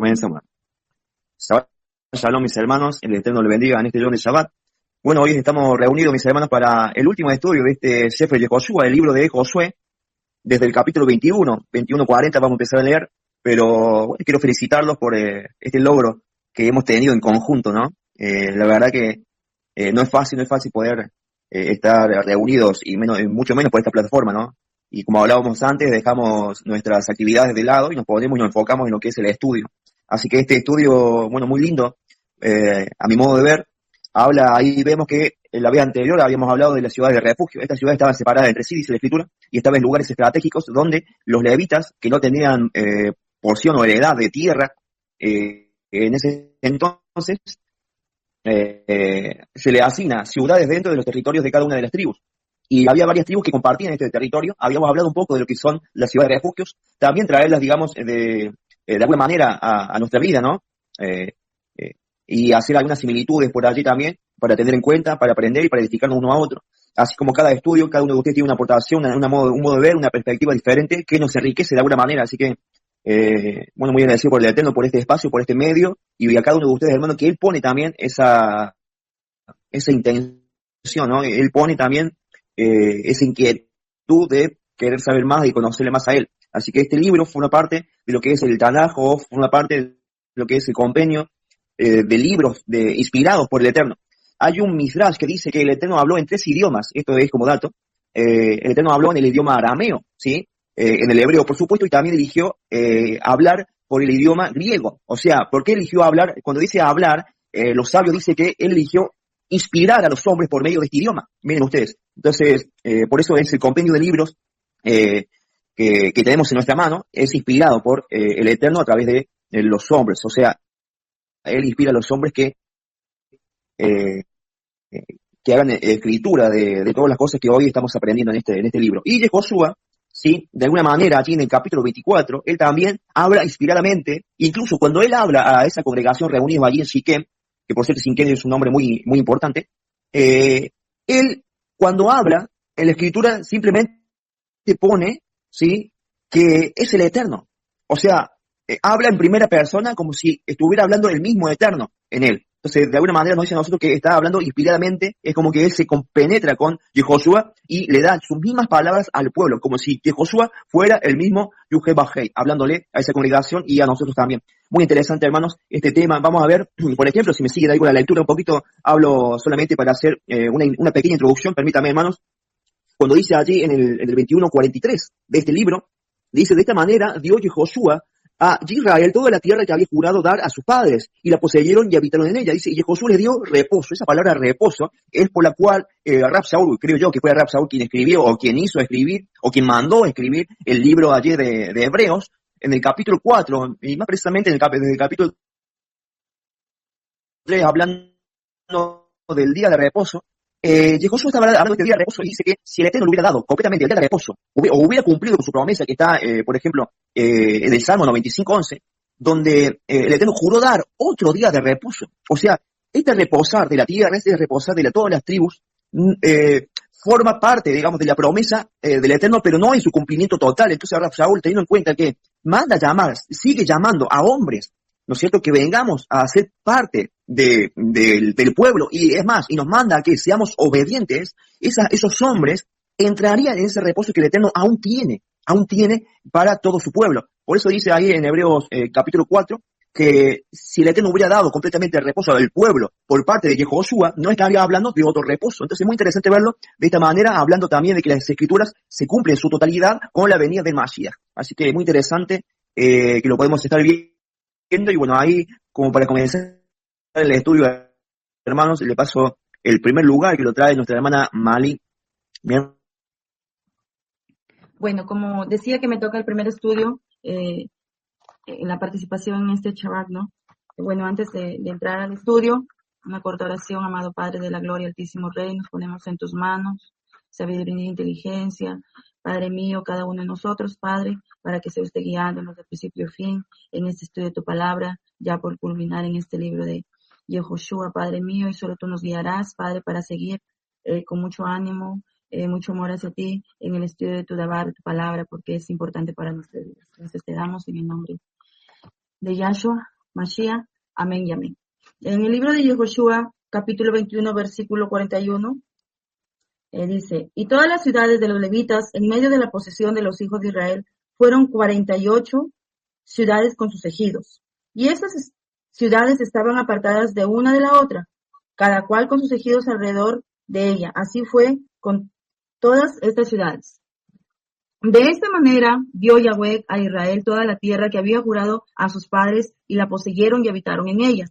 Comenzamos. Shabbat Shalom, mis hermanos, el Eterno le bendiga en este Yom de Shabbat. Bueno, hoy estamos reunidos, mis hermanos, para el último estudio de este Sefer de Josué, el libro de Josué, desde el capítulo 21:40 vamos a empezar a leer, pero bueno, quiero felicitarlos por este logro que hemos tenido en conjunto, ¿no? La verdad que no es fácil poder estar reunidos y mucho menos por esta plataforma, ¿no? Y como hablábamos antes, dejamos nuestras actividades de lado y nos enfocamos en lo que es el estudio. Así que este estudio, bueno, muy lindo, a mi modo de ver, ahí vemos que en la vez anterior habíamos hablado de las ciudades de refugio. Estas ciudades estaban separadas entre sí, dice la Escritura, y estaban en lugares estratégicos donde los levitas, que no tenían porción o heredad de tierra, en ese entonces, se le asigna ciudades dentro de los territorios de cada una de las tribus. Y había varias tribus que compartían este territorio. Habíamos hablado un poco de lo que son las ciudades de refugios, también traerlas, digamos, de alguna manera a nuestra vida, ¿no? Y hacer algunas similitudes por allí también, para tener en cuenta, para aprender y para edificarnos uno a otro. Así como cada estudio, cada uno de ustedes tiene una aportación, un modo de ver, una perspectiva diferente que nos enriquece de alguna manera. Así que, bueno, muy agradecido por el Eterno, por este espacio, por este medio, y a cada uno de ustedes, hermano, que Él pone también esa intención, ¿no? Él pone también esa inquietud de querer saber más y conocerle más a Él. Así que este libro forma parte de lo que es el Tanaj, o forma parte de lo que es el compendio de libros inspirados por el Eterno. Hay un Midrash que dice que el Eterno habló en 3 idiomas, esto es como dato. El Eterno habló en el idioma arameo, ¿sí? En el hebreo, por supuesto, y también eligió hablar por el idioma griego. O sea, ¿por qué eligió hablar? Cuando dice hablar, los sabios dicen que él eligió inspirar a los hombres por medio de este idioma. Miren ustedes. Entonces, por eso es el compendio de libros que tenemos en nuestra mano, es inspirado por el Eterno a través de los hombres. O sea, Él inspira a los hombres eh, que hagan escritura de todas las cosas que hoy estamos aprendiendo en este libro. Y de Josué, ¿sí? De alguna manera, allí en el capítulo 24, él también habla inspiradamente, incluso cuando él habla a esa congregación reunida allí en Siquem, que por cierto Siquem es un nombre muy, muy importante, él, cuando habla en la escritura, simplemente pone, ¿sí?, que es el Eterno. O sea, habla en primera persona como si estuviera hablando el mismo Eterno en él. Entonces, de alguna manera nos dice a nosotros que está hablando inspiradamente, es como que él se compenetra con Yehoshua y le da sus mismas palabras al pueblo, como si Yehoshua fuera el mismo Yuhebahei, hablándole a esa congregación y a nosotros también. Muy interesante, hermanos, este tema. Vamos a ver, por ejemplo, si me siguen ahí con la lectura un poquito, hablo solamente para hacer una pequeña introducción, permítame, hermanos. Cuando dice allí en el 21:43 de este libro, dice: de esta manera dio Yehoshua a Israel toda la tierra que había jurado dar a sus padres, y la poseyeron y habitaron en ella. Dice, y Josué les dio reposo. Esa palabra reposo es por la cual Rab Shaul, creo yo que fue Rab Shaul quien escribió, o quien hizo escribir, o quien mandó escribir el libro allí de Hebreos, en el capítulo 4, y más precisamente desde el capítulo 3, hablando del día de reposo. Josué estaba hablando de este día de reposo y dice que si el Eterno le hubiera dado completamente el día de reposo, o hubiera cumplido con su promesa que está, por ejemplo, en el Salmo 95:11, donde el Eterno juró dar otro día de reposo. O sea, este reposar de la tierra, este reposar de todas las tribus, forma parte, digamos, de la promesa del Eterno, pero no en su cumplimiento total. Entonces ahora Saúl, teniendo en cuenta que manda llamar, sigue llamando a hombres, ¿no es cierto?, que vengamos a ser parte del pueblo, y es más, y nos manda a que seamos obedientes, esos hombres entrarían en ese reposo que el Eterno aún tiene para todo su pueblo. Por eso dice ahí en Hebreos capítulo 4, que si el Eterno hubiera dado completamente el reposo al pueblo por parte de Yehoshua, no estaría hablando de otro reposo. Entonces es muy interesante verlo de esta manera, hablando también de que las escrituras se cumplen en su totalidad con la venida del Mashiach. Así que es muy interesante que lo podemos estar viendo. Y bueno, ahí, como para comenzar el estudio, hermanos, le paso el primer lugar, que lo trae nuestra hermana Mali. Bien. Bueno, como decía que me toca el primer estudio, en la participación en este Shabbat, ¿no? Bueno, antes de entrar al estudio, una corta oración. Amado Padre de la Gloria, Altísimo Rey, nos ponemos en tus manos, sabiduría e inteligencia, Padre mío, cada uno de nosotros, Padre, para que se esté guiándonos de principio a fin en este estudio de tu palabra, ya por culminar en este libro de Yehoshua, Padre mío, y solo tú nos guiarás, Padre, para seguir con mucho ánimo, mucho amor hacia ti en el estudio de tu Dabar, de tu palabra, porque es importante para nuestras vidas. Entonces te damos en el nombre de Yahshua Mashiach. Amén y amén. En el libro de Yehoshua, capítulo 21, versículo 41, dice, y todas las ciudades de los levitas en medio de la posesión de los hijos de Israel fueron 48 ciudades con sus ejidos. Y estas ciudades estaban apartadas de una de la otra, cada cual con sus ejidos alrededor de ella. Así fue con todas estas ciudades. De esta manera dio Yahweh a Israel toda la tierra que había jurado a sus padres, y la poseyeron y habitaron en ella.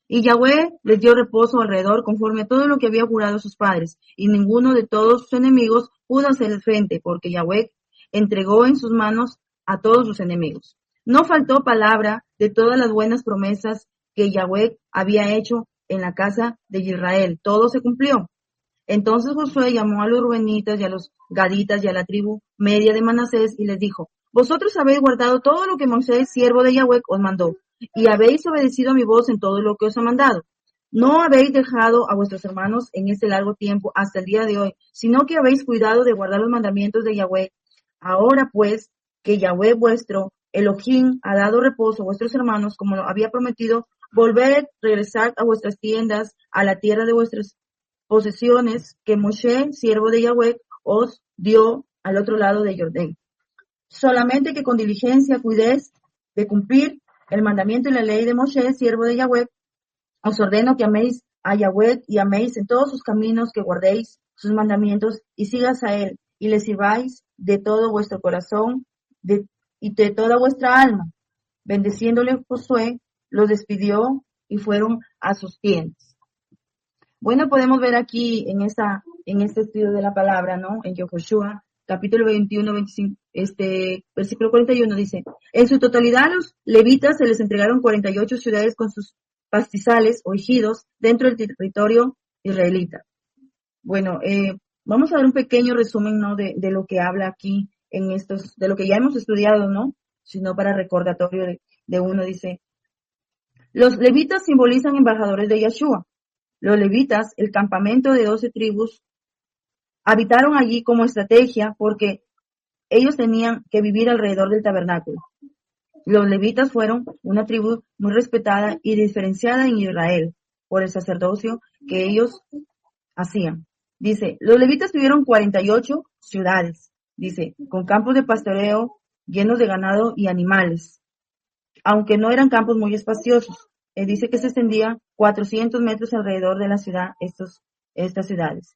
Y Yahweh les dio reposo alrededor conforme a todo lo que había jurado a sus padres, y ninguno de todos sus enemigos pudo hacer frente, porque Yahweh entregó en sus manos a todos sus enemigos. No faltó palabra de todas las buenas promesas que Yahweh había hecho en la casa de Israel. Todo se cumplió. Entonces Josué llamó a los rubenitas y a los gaditas y a la tribu media de Manasés y les dijo, vosotros habéis guardado todo lo que Moisés, siervo de Yahweh, os mandó, y habéis obedecido a mi voz en todo lo que os ha mandado. No habéis dejado a vuestros hermanos en este largo tiempo hasta el día de hoy, sino que habéis cuidado de guardar los mandamientos de Yahweh. Ahora pues, que Yahweh vuestro Elohim ha dado reposo a vuestros hermanos, como lo había prometido, volved, regresad a vuestras tiendas, a la tierra de vuestras posesiones que Moshe, siervo de Yahweh, os dio al otro lado de Jordán. Solamente que con diligencia cuidéis de cumplir el mandamiento y la ley de Moshe, siervo de Yahweh. Os ordeno que améis a Yahweh y améis en todos sus caminos, que guardéis sus mandamientos y sigas a él, y le sirváis de todo vuestro corazón y de toda vuestra alma. Bendeciéndole Josué, los despidió y fueron a sus tiendas. Bueno, podemos ver aquí en este estudio de la palabra, ¿no? En Yehoshua, capítulo 21, 25, versículo 41 dice, en su totalidad a los levitas se les entregaron 48 ciudades con sus pastizales o ejidos dentro del territorio israelita. Bueno, vamos a dar un pequeño resumen, ¿no? De lo que habla aquí de lo que ya hemos estudiado, ¿no? Sino para recordatorio de uno, dice, los levitas simbolizan embajadores de Yahshua. Los levitas, el campamento de 12 tribus, habitaron allí como estrategia porque ellos tenían que vivir alrededor del tabernáculo. Los levitas fueron una tribu muy respetada y diferenciada en Israel por el sacerdocio que ellos hacían. Dice, los levitas tuvieron 48 ciudades, dice, con campos de pastoreo llenos de ganado y animales, aunque no eran campos muy espaciosos. Dice que se extendía 400 metros alrededor de la ciudad, estas ciudades.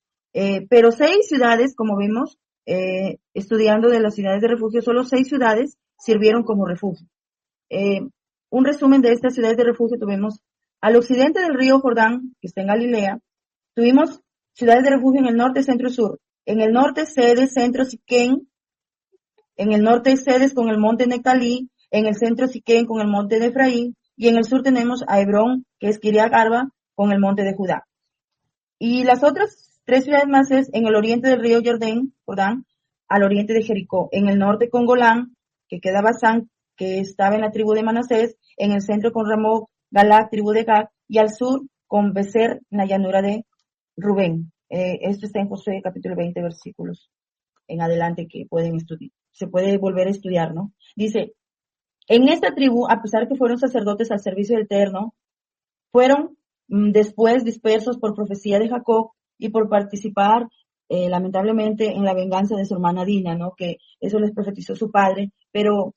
Pero 6 ciudades, como vemos, estudiando de las ciudades de refugio, solo 6 ciudades sirvieron como refugio. Un resumen de estas ciudades de refugio tuvimos al occidente del río Jordán, que está en Galilea. Tuvimos ciudades de refugio en el norte, centro y sur. En el norte, Sedes, centro, Siquén. En el norte, Sedes con el monte Nectalí. En el centro, Siquén con el monte de Efraín. Y en el sur tenemos a Hebrón, que es Kiriat Arba, con el monte de Judá. Y las otras 3 ciudades más es en el oriente del río Jordán, al oriente de Jericó. En el norte con Golán, que queda Basán, que estaba en la tribu de Manasés. En el centro con Ramot, Galac, tribu de Gad. Y al sur con Beser, en la llanura de Rubén. Esto está en Josué capítulo 20, versículos en adelante que pueden estudiar. Se puede volver a estudiar, ¿no? Dice, en esta tribu, a pesar que fueron sacerdotes al servicio del Eterno, fueron después dispersos por profecía de Jacob y por participar, lamentablemente, en la venganza de su hermana Dina, ¿no? Que eso les profetizó su padre, pero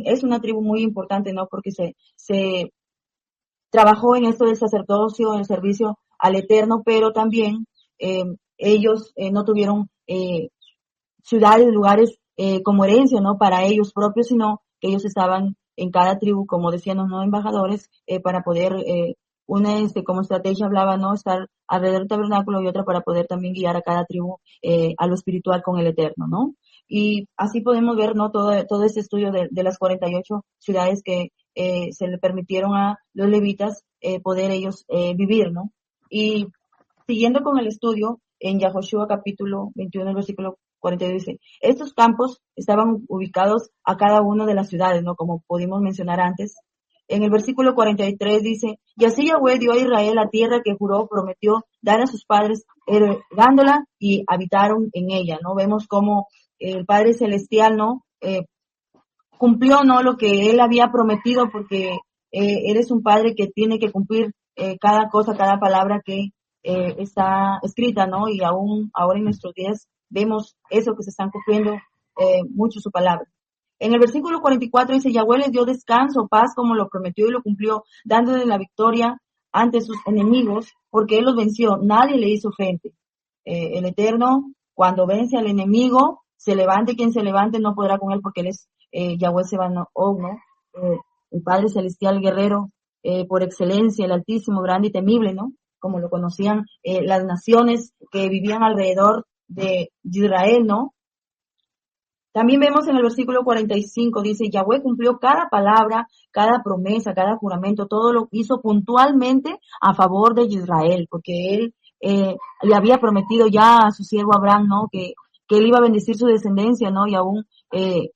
es una tribu muy importante, ¿no? Porque se trabajó en esto del sacerdocio, en el servicio al Eterno, pero también ellos no tuvieron ciudades, lugares como herencia, ¿no? Para ellos propios, sino que ellos estaban en cada tribu, como decían los no embajadores, para poder, una como estrategia hablaba, ¿no? Estar alrededor del tabernáculo y otra para poder también guiar a cada tribu a lo espiritual con el Eterno, ¿no? Y así podemos ver, ¿no? Todo este estudio de las 48 ciudades que se le permitieron a los levitas poder ellos vivir, ¿no? Y siguiendo con el estudio, en Yehoshua capítulo 21, versículo 42 dice, estos campos estaban ubicados a cada una de las ciudades, ¿no? Como pudimos mencionar antes. En el versículo 43 dice, y así Yahweh dio a Israel la tierra que juró, prometió dar a sus padres, heredándola y habitaron en ella, ¿no? Vemos cómo el Padre Celestial, ¿no? cumplió, ¿no?, lo que él había prometido, porque él es un padre que tiene que cumplir cada cosa, cada palabra que está escrita, ¿no? Y aún ahora en nuestros días vemos eso, que se están cumpliendo mucho su palabra. En el versículo 44 dice, Yahweh les dio descanso, paz, como lo prometió y lo cumplió, dándole la victoria ante sus enemigos, porque él los venció, nadie le hizo frente. El Eterno, cuando vence al enemigo, se levante quien se levante, no podrá con él, porque él es Yahweh Sebaot, ¿no? El Padre Celestial Guerrero, por excelencia, el Altísimo, grande y temible, ¿no? Como lo conocían las naciones que vivían alrededor de Israel, ¿no? También vemos en el versículo 45, dice, Yahweh cumplió cada palabra, cada promesa, cada juramento, todo lo hizo puntualmente a favor de Israel, porque él le había prometido ya a su siervo Abraham, ¿no?, que él iba a bendecir su descendencia, ¿no? Y aún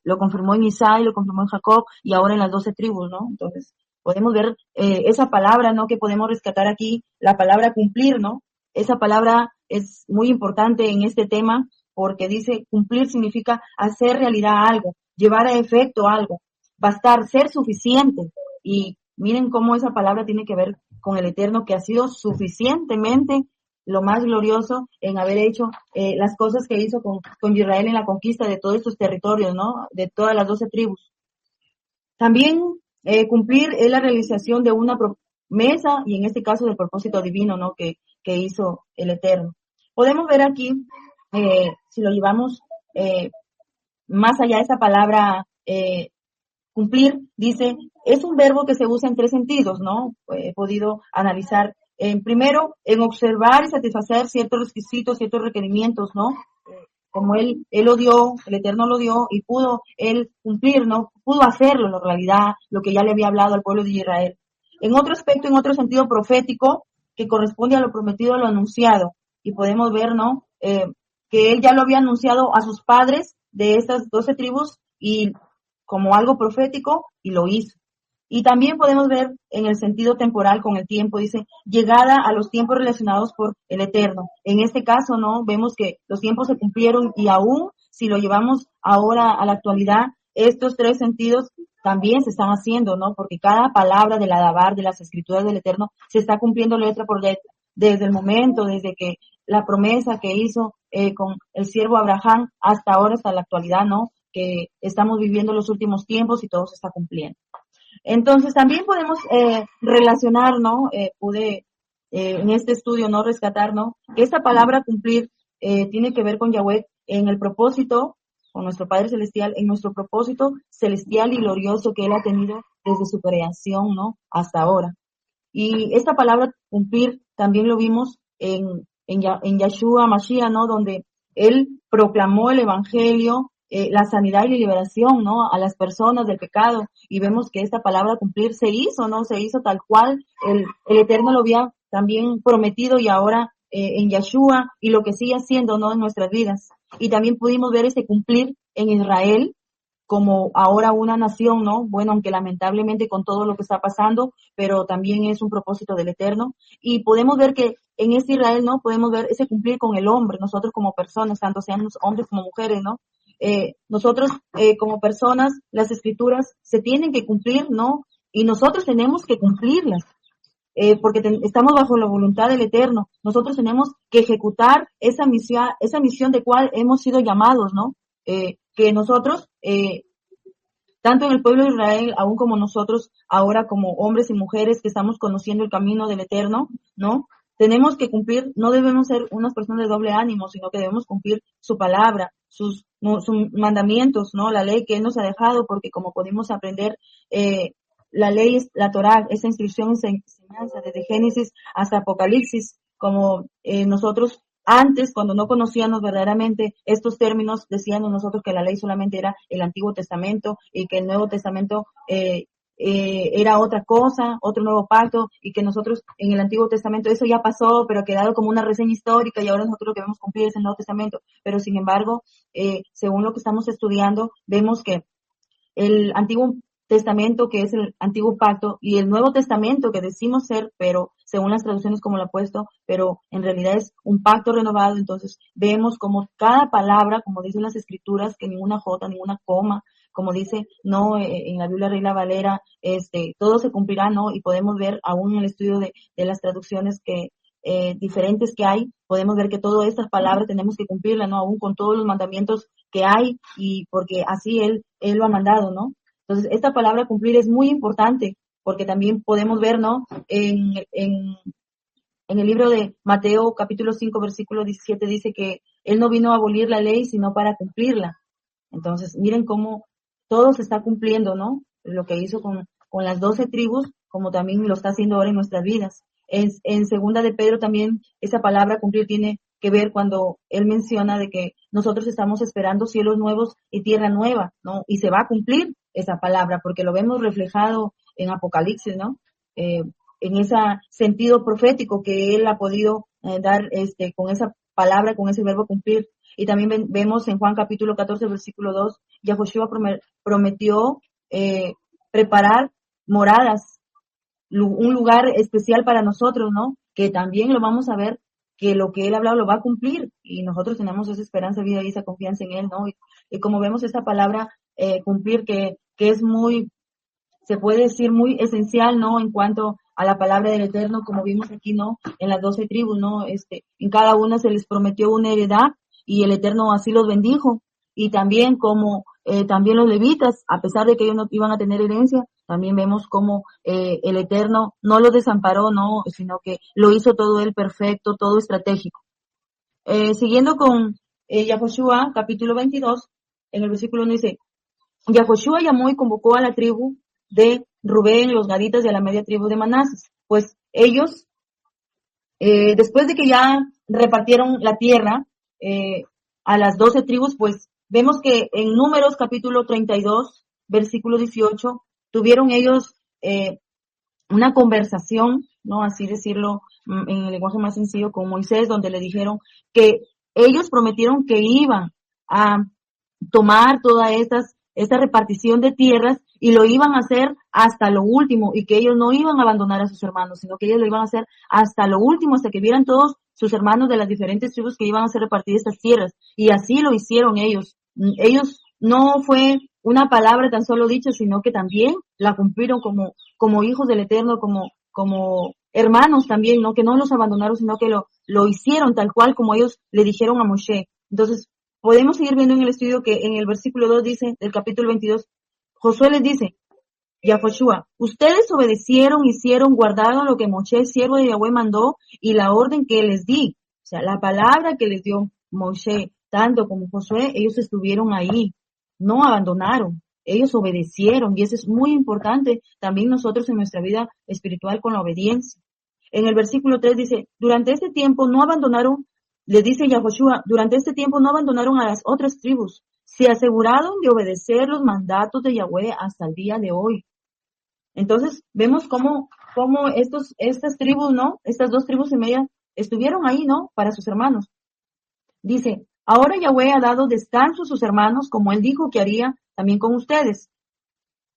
lo confirmó en Isaac, lo confirmó en Jacob y ahora en las 12 tribus, ¿no? Entonces, podemos ver esa palabra, ¿no?, que podemos rescatar aquí, la palabra cumplir, ¿no? Esa palabra es muy importante en este tema, porque dice cumplir significa hacer realidad algo, llevar a efecto algo, bastar, ser suficiente. Y miren cómo esa palabra tiene que ver con el Eterno, que ha sido suficientemente lo más glorioso en haber hecho las cosas que hizo con Israel en la conquista de todos estos territorios, ¿no? De todas las 12 tribus. También cumplir es la realización de una promesa, y en este caso del propósito divino, ¿no?, que hizo el Eterno. Podemos ver aquí, si lo llevamos más allá de esta palabra cumplir, dice, es un verbo que se usa en 3 sentidos, ¿no? He podido analizar primero en observar y satisfacer ciertos requisitos, ciertos requerimientos, ¿no? Como él lo dio, el Eterno lo dio y pudo él cumplir, ¿no? Pudo hacerlo en realidad, lo que ya le había hablado al pueblo de Israel. En otro aspecto, en otro sentido profético, que corresponde a lo prometido, a lo anunciado. Y podemos ver, ¿no?, que él ya lo había anunciado a sus padres de estas 12 tribus y como algo profético, y lo hizo. Y también podemos ver en el sentido temporal, con el tiempo, dice, llegada a los tiempos relacionados por el Eterno. En este caso, ¿no?, vemos que los tiempos se cumplieron, y aún si lo llevamos ahora a la actualidad, estos 3 sentidos también se están haciendo, ¿no? Porque cada palabra del Adabar, de las escrituras del Eterno, se está cumpliendo letra por letra, desde el momento, desde que la promesa que hizo con el siervo Abraham hasta ahora, hasta la actualidad, ¿no?, que estamos viviendo los últimos tiempos y todo se está cumpliendo. Entonces también podemos relacionar, ¿no? Pude en este estudio, ¿no?, rescatar, ¿no?, que esta palabra cumplir tiene que ver con Yahweh en el propósito, con nuestro Padre Celestial, en nuestro propósito celestial y glorioso que Él ha tenido desde su creación, ¿no?, hasta ahora. Y esta palabra cumplir también lo vimos en Yahshua Mashiach, ¿no?, donde Él proclamó el Evangelio, la sanidad y la liberación, ¿no?, a las personas del pecado, y vemos que esta palabra cumplir se hizo, ¿no?, se hizo tal cual el Eterno lo había también prometido, y ahora en Yahshua, y lo que sigue haciendo, ¿no?, en nuestras vidas. Y también pudimos ver ese cumplir en Israel, como ahora una nación, ¿no? Bueno, aunque lamentablemente con todo lo que está pasando, pero también es un propósito del Eterno. Y podemos ver que en este Israel, ¿no?, podemos ver ese cumplir con el hombre, nosotros como personas, tanto sean hombres como mujeres, ¿no? Nosotros como personas, las escrituras se tienen que cumplir, ¿no? Y nosotros tenemos que cumplirlas. Porque estamos bajo la voluntad del Eterno. Nosotros tenemos que ejecutar esa misión de cual hemos sido llamados, ¿no? Que nosotros, tanto en el pueblo de Israel, aún como nosotros ahora como hombres y mujeres que estamos conociendo el camino del Eterno, ¿no?, tenemos que cumplir, no debemos ser unas personas de doble ánimo, sino que debemos cumplir su palabra, sus mandamientos, ¿no?, la ley que Él nos ha dejado, porque como pudimos aprender, la ley es la Torá, esa instrucción, esa enseñanza, desde Génesis hasta Apocalipsis, como nosotros antes, cuando no conocíamos verdaderamente estos términos, decíamos nosotros que la ley solamente era el Antiguo Testamento y que el Nuevo Testamento era otra cosa, otro nuevo pacto, y que nosotros en el Antiguo Testamento eso ya pasó, pero ha quedado como una reseña histórica, y ahora nosotros lo que debemos cumplir es el Nuevo Testamento. Pero sin embargo, según lo que estamos estudiando, vemos que el Antiguo Testamento, que es el Antiguo Pacto, y el Nuevo Testamento, que decimos ser, pero según las traducciones como lo ha puesto, pero en realidad es un pacto renovado. Entonces vemos como cada palabra, como dicen las Escrituras, que ninguna jota, ninguna coma, como dice, no, en la Biblia Reina Valera, todo se cumplirá, ¿no? Y podemos ver aún en el estudio de las traducciones que diferentes que hay, podemos ver que todas estas palabras tenemos que cumplirlas, ¿no? Aún con todos los mandamientos que hay, y porque así él lo ha mandado, ¿no? Entonces, esta palabra cumplir es muy importante, porque también podemos ver, ¿no? En el libro de Mateo, capítulo 5, versículo 17, dice que él no vino a abolir la ley, sino para cumplirla. Entonces, miren cómo todo se está cumpliendo, ¿no? Lo que hizo con las 12 tribus, como también lo está haciendo ahora en nuestras vidas. En segunda de Pedro también esa palabra cumplir tiene que ver cuando él menciona de que nosotros estamos esperando cielos nuevos y tierra nueva, ¿no? Y se va a cumplir esa palabra, porque lo vemos reflejado en Apocalipsis, ¿no? En ese sentido profético que él ha podido dar con esa palabra, con ese verbo cumplir. Y también vemos en Juan capítulo 14, versículo 2, Yahushua prometió preparar moradas, un lugar especial para nosotros, ¿no? Que también lo vamos a ver, que lo que él ha hablado lo va a cumplir, y nosotros tenemos esa esperanza vida y esa confianza en él, ¿no? Y como vemos esta palabra cumplir, que es muy, se puede decir muy esencial, ¿no? En cuanto a la palabra del Eterno, como vimos aquí, ¿no? En las 12 tribus, ¿no? En cada una se les prometió una heredad, y el Eterno así los bendijo. Y también como también los levitas, a pesar de que ellos no iban a tener herencia, también vemos como el Eterno no los desamparó, no, sino que lo hizo todo él perfecto, todo estratégico. Siguiendo con Yahoshua, capítulo 22, en el versículo 1 dice, Yahoshua llamó y convocó a la tribu de Rubén, los gaditas y a la media tribu de Manases. Pues ellos, después de que ya repartieron la tierra a las 12 tribus, pues vemos que en Números capítulo 32, versículo 18, tuvieron ellos una conversación, ¿no? Así decirlo en el lenguaje más sencillo, con Moisés, donde le dijeron que ellos prometieron que iban a tomar toda esta repartición de tierras, y lo iban a hacer hasta lo último, y que ellos no iban a abandonar a sus hermanos, sino que ellos lo iban a hacer hasta lo último, hasta que vieran todos sus hermanos de las diferentes tribus que iban a ser repartidas estas tierras. Y así lo hicieron ellos. Ellos no fue una palabra tan solo dicha, sino que también la cumplieron como hijos del Eterno, como hermanos también, ¿no? Que no los abandonaron, sino que lo hicieron tal cual como ellos le dijeron a Moshe. Entonces, podemos seguir viendo en el estudio que en el versículo 2 dice, del capítulo 22, Josué les dice, Yahoshua, ustedes obedecieron, hicieron, guardaron lo que Moshe, siervo de Yahweh, mandó, y la orden que les di. O sea, la palabra que les dio Moshe, tanto como Josué, ellos estuvieron ahí, no abandonaron, ellos obedecieron, y eso es muy importante también nosotros en nuestra vida espiritual con la obediencia. En el versículo 3 dice, durante este tiempo no abandonaron, les dice Yahoshua, durante este tiempo no abandonaron a las otras tribus, se aseguraron de obedecer los mandatos de Yahweh hasta el día de hoy. Entonces, vemos cómo estas tribus, ¿no? Estas 2 tribus y media estuvieron ahí, ¿no? Para sus hermanos. Dice, ahora Yahweh ha dado descanso a sus hermanos, como él dijo que haría también con ustedes.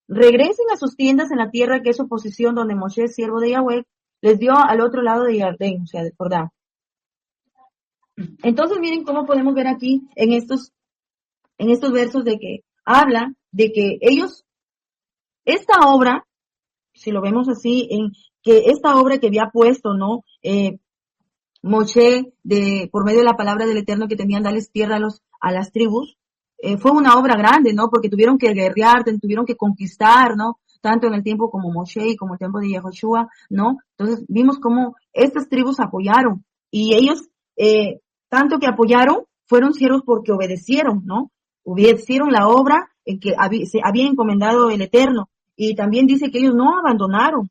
Regresen a sus tiendas en la tierra que es su posesión, donde Moshe, siervo de Yahweh, les dio al otro lado de Jordán, o sea, de Jordán. Entonces, miren cómo podemos ver aquí en estos versos de que habla de que ellos, esta obra, si lo vemos así, en que esta obra que había puesto, ¿no? Moshe, por medio de la palabra del Eterno, que tenían darles tierra a las tribus, fue una obra grande, ¿no? Porque tuvieron que guerrear, tuvieron que conquistar, ¿no? Tanto en el tiempo como Moshe y como el tiempo de Yahoshua, ¿no? Entonces vimos cómo estas tribus apoyaron, y ellos, tanto que apoyaron, fueron siervos porque obedecieron, ¿no? Obedecieron la obra en que se había encomendado el Eterno, y también dice que ellos no abandonaron.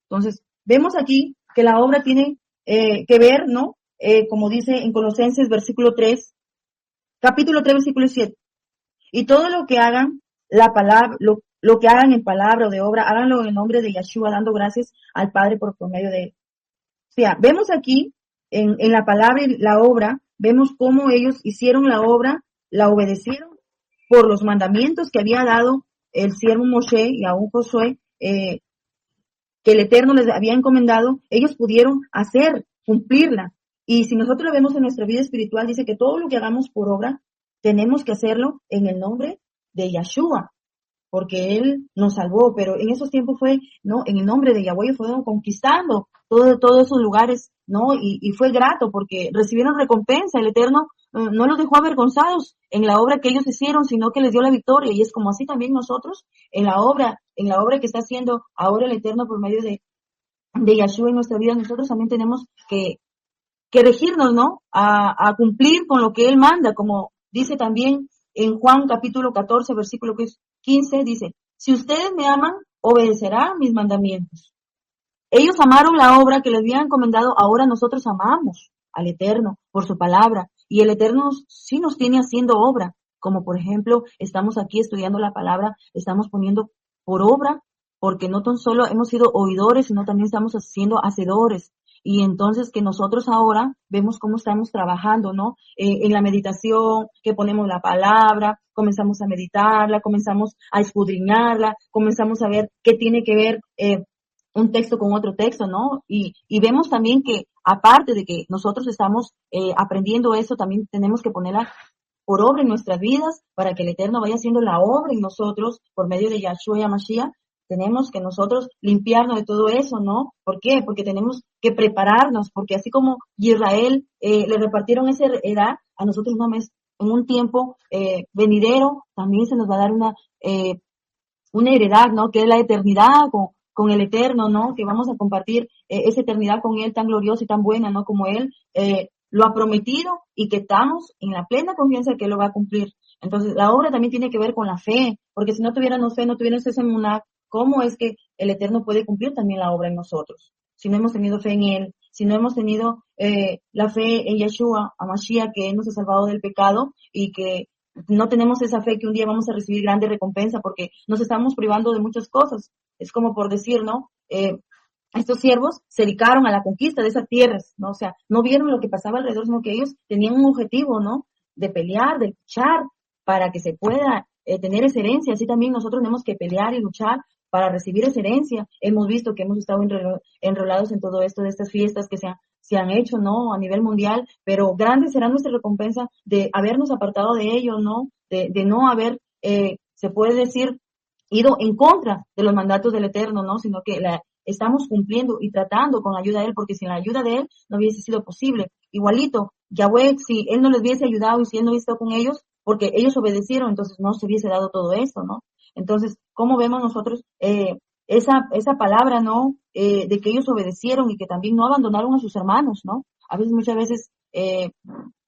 Entonces, vemos aquí que la obra tiene que ver, ¿no? Como dice en Colosenses capítulo 3, versículo 7. Y todo lo que hagan, lo que hagan en palabra o de obra, háganlo en el nombre de Yahshua, dando gracias al Padre por medio de él. O sea, vemos aquí en la palabra y la obra, vemos cómo ellos hicieron la obra, la obedecieron por los mandamientos que había dado el siervo Moshe y aún Josué, que el Eterno les había encomendado. Ellos pudieron cumplirla. Y si nosotros lo vemos en nuestra vida espiritual, dice que todo lo que hagamos por obra, tenemos que hacerlo en el nombre de Yahshua. porque Él nos salvó, pero en esos tiempos fue, ¿no? En el nombre de Yahweh fueron conquistando todos esos lugares, ¿no? Y fue grato porque recibieron recompensa. El Eterno no los dejó avergonzados en la obra que ellos hicieron, sino que les dio la victoria. Y es como así también nosotros en la obra que está haciendo ahora el Eterno por medio de Yahshua en nuestra vida, nosotros también tenemos que regirnos, ¿no? A cumplir con lo que Él manda, como dice también en Juan capítulo 14, versículo 15, dice, si ustedes me aman, obedecerán mis mandamientos. Ellos amaron la obra que les habían encomendado, ahora nosotros amamos al Eterno por su palabra, y el Eterno sí nos tiene haciendo obra, como por ejemplo, estamos aquí estudiando la palabra, estamos poniendo por obra, porque no tan solo hemos sido oidores, sino también estamos siendo hacedores. Y entonces que nosotros ahora vemos cómo estamos trabajando, ¿no? En la meditación, que ponemos la palabra, comenzamos a meditarla, comenzamos a escudriñarla, comenzamos a ver qué tiene que ver un texto con otro texto, ¿no? Y vemos también que aparte de que nosotros estamos aprendiendo eso, también tenemos que ponerla por obra en nuestras vidas para que el Eterno vaya haciendo la obra en nosotros por medio de Yahshua y Mashiach. Tenemos que nosotros limpiarnos de todo eso, ¿no? ¿Por qué? Porque tenemos que prepararnos, porque así como Israel le repartieron esa heredad, a nosotros no mes, en un tiempo venidero también se nos va a dar una heredad, ¿no? Que es la eternidad con el Eterno, ¿no? Que vamos a compartir esa eternidad con Él tan gloriosa y tan buena, ¿no? Como Él lo ha prometido y que estamos en la plena confianza de que Él lo va a cumplir. Entonces, la obra también tiene que ver con la fe, porque si no tuviéramos fe, no tuviéramos ese emuná, ¿cómo es que el Eterno puede cumplir también la obra en nosotros? Si no hemos tenido fe en Él, si no hemos tenido la fe en Yeshua, a Mashiach, que Él nos ha salvado del pecado y que no tenemos esa fe que un día vamos a recibir grande recompensa porque nos estamos privando de muchas cosas. Es como por decir, ¿no? Estos siervos se dedicaron a la conquista de esas tierras, ¿no? O sea, no vieron lo que pasaba alrededor, sino que ellos tenían un objetivo, ¿no? De pelear, de luchar para que se pueda tener esa herencia. Así también nosotros tenemos que pelear y luchar para recibir esa herencia. Hemos visto que hemos estado enrolados en todo esto de estas fiestas que se han hecho, ¿no? A nivel mundial, pero grande será nuestra recompensa de habernos apartado de ello, ¿no? De no haber, se puede decir, ido en contra de los mandatos del Eterno, ¿no? Sino que estamos cumpliendo y tratando con la ayuda de Él, porque sin la ayuda de Él no hubiese sido posible. Igualito, Yahweh, si Él no les hubiese ayudado y si Él no hubiese estado con ellos, porque ellos obedecieron, entonces no se hubiese dado todo esto, ¿no? Entonces, ¿cómo vemos nosotros esa palabra, ¿no? De que ellos obedecieron y que también no abandonaron a sus hermanos, ¿no? Muchas veces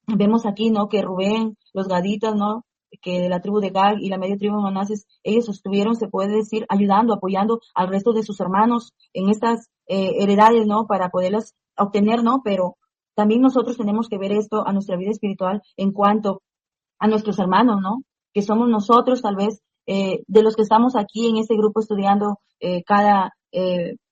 vemos aquí, ¿no? Que Rubén, los gaditas, ¿no? Que de la tribu de Gad y la media tribu de Manases, ellos estuvieron, se puede decir, ayudando, apoyando al resto de sus hermanos en estas heredades, ¿no? Para poderlas obtener, ¿no? Pero también nosotros tenemos que ver esto a nuestra vida espiritual en cuanto a nuestros hermanos, ¿no? Que somos nosotros, tal vez, de los que estamos aquí en este grupo estudiando cada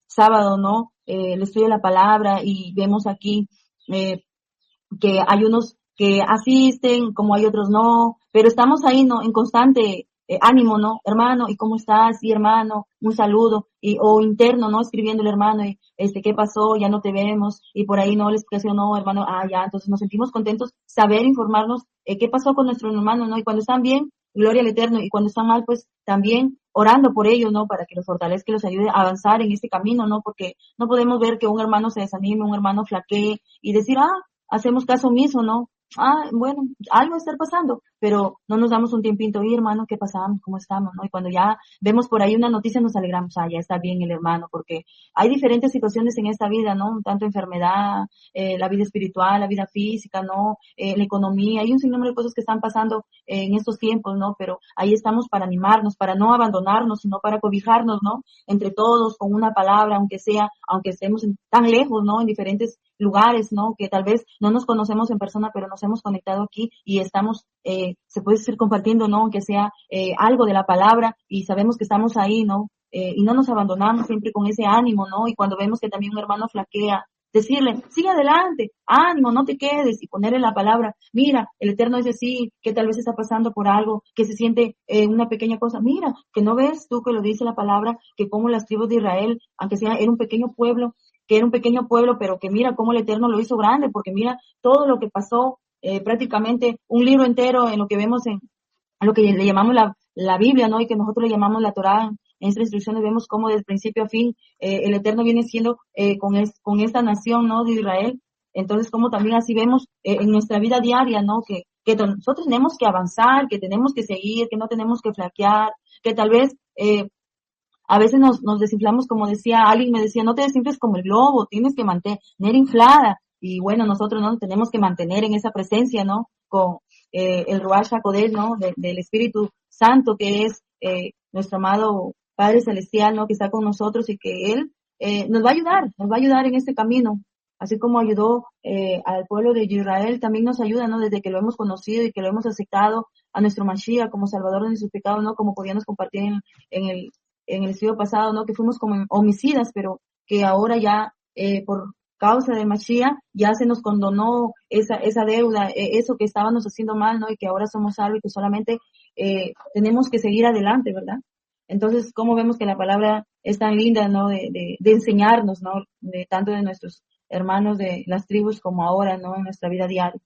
sábado, ¿no? El estudio de la palabra y vemos aquí que hay unos que asisten, como hay otros no, pero estamos ahí, ¿no? En constante ánimo, ¿no? Hermano, ¿y cómo estás? Y hermano, un saludo, o interno, ¿no? Escribiendo el hermano, y ¿qué pasó? Ya no te vemos, y por ahí no, la explicación, no, hermano, ya, entonces nos sentimos contentos, saber informarnos qué pasó con nuestro hermano, ¿no? Y cuando están bien, gloria al Eterno, y cuando están mal, pues también orando por ellos, ¿no? Para que los fortalezca y los ayude a avanzar en este camino, ¿no? Porque no podemos ver que un hermano se desanime, un hermano flaquee, y decir, hacemos caso omiso, ¿no? Bueno, algo está pasando, pero no nos damos un tiempito, y hermano, ¿qué pasamos? ¿Cómo estamos? ¿No? Y cuando ya vemos por ahí una noticia nos alegramos, ya está bien el hermano, porque hay diferentes situaciones en esta vida, ¿no? Tanto enfermedad, la vida espiritual, la vida física, ¿no? La economía, hay un sinnúmero de cosas que están pasando en estos tiempos, ¿no? Pero ahí estamos para animarnos, para no abandonarnos, sino para cobijarnos, ¿no? Entre todos, con una palabra, aunque estemos tan lejos, ¿no? En diferentes lugares, ¿no? Que tal vez no nos conocemos en persona, pero nos hemos conectado aquí y estamos, se puede decir, compartiendo, ¿no? Aunque sea algo de la palabra y sabemos que estamos ahí, ¿no? Y no nos abandonamos siempre con ese ánimo, ¿no? Y cuando vemos que también un hermano flaquea, decirle, sigue adelante, ánimo, no te quedes, y ponerle la palabra, mira, el Eterno dice sí, que tal vez está pasando por algo, que se siente una pequeña cosa, mira, que no ves tú que lo dice la palabra, que como las tribus de Israel, aunque era un pequeño pueblo, pero que mira cómo el Eterno lo hizo grande, porque mira todo lo que pasó, prácticamente un libro entero en lo que vemos en lo que le llamamos la Biblia, ¿no? Y que nosotros le llamamos la Torá. En estas instrucciones vemos cómo desde principio a fin el Eterno viene siendo con esta nación, ¿no? De Israel. Entonces, como también así vemos en nuestra vida diaria, ¿no? Que nosotros tenemos que avanzar, que tenemos que seguir, que no tenemos que flaquear, que tal vez a veces nos desinflamos, como decía alguien, me decía, no te desinfles como el globo, tienes que mantener inflada. Y bueno, nosotros no nos tenemos que mantener en esa presencia, ¿no? Con el Ruach HaKodesh, ¿no? Del Espíritu Santo, que es nuestro amado Padre Celestial, ¿no? Que está con nosotros y que Él nos va a ayudar en este camino. Así como ayudó al pueblo de Israel, también nos ayuda, ¿no? Desde que lo hemos conocido y que lo hemos aceptado a nuestro Mashiach como Salvador de nuestros pecados, ¿no? Como podíamos compartir en el estudio pasado, ¿no? Que fuimos como homicidas, pero que ahora ya, por causa de Mashiach, ya se nos condonó esa deuda, eso que estábamos haciendo mal, ¿no? Y que ahora somos salvos y que solamente, tenemos que seguir adelante, ¿verdad? Entonces, cómo vemos que la palabra es tan linda, ¿no? De enseñarnos, ¿no? De tanto de nuestros hermanos de las tribus como ahora, ¿no? En nuestra vida diaria.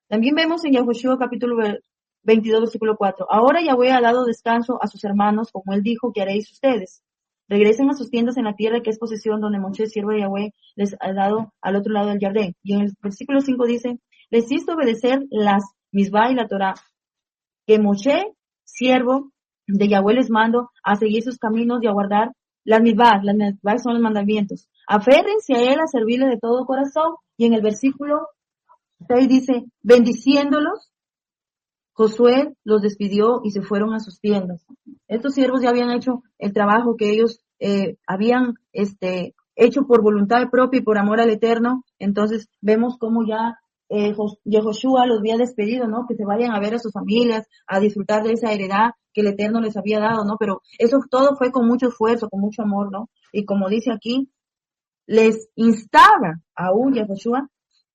También vemos en Yahushua capítulo 22, versículo 4. Ahora Yahweh ha dado descanso a sus hermanos, como él dijo que haréis ustedes. Regresen a sus tiendas en la tierra que es posesión donde Moshe, siervo de Yahweh, les ha dado al otro lado del Jardín. Y en el versículo 5 dice, les hizo obedecer las misbah y la Torah, que Moshe, siervo de Yahweh, les mando a seguir sus caminos y a guardar las misbah son los mandamientos. Aférrense a él, a servirle de todo corazón. Y en el versículo 6 dice, bendiciéndolos, Josué los despidió y se fueron a sus tiendas. Estos siervos ya habían hecho el trabajo que ellos habían hecho por voluntad propia y por amor al Eterno. Entonces vemos cómo ya Yehoshua los había despedido, ¿no? Que se vayan a ver a sus familias, a disfrutar de esa heredad que el Eterno les había dado, ¿no? Pero eso todo fue con mucho esfuerzo, con mucho amor, ¿no? Y como dice aquí, les instaba aún Yehoshua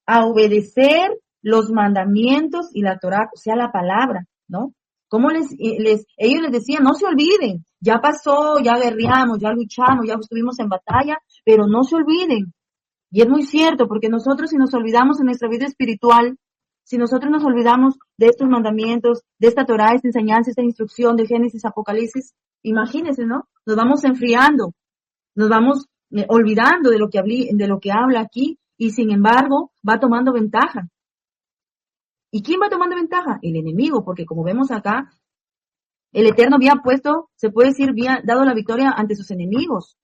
a obedecer los mandamientos y la Torá, o sea, la palabra, ¿no? Como ellos les decían, no se olviden, ya pasó, ya guerreamos, ya luchamos, ya estuvimos en batalla, pero no se olviden. Y es muy cierto, porque nosotros si nos olvidamos en nuestra vida espiritual, si nosotros nos olvidamos de estos mandamientos, de esta Torá, esta enseñanza, esta instrucción de Génesis, Apocalipsis, imagínense, ¿no? Nos vamos enfriando, nos vamos olvidando de lo que habla aquí, y sin embargo va tomando ventaja. ¿Y quién va tomando ventaja? El enemigo, porque como vemos acá, el Eterno había puesto, se puede decir, había dado la victoria ante sus enemigos.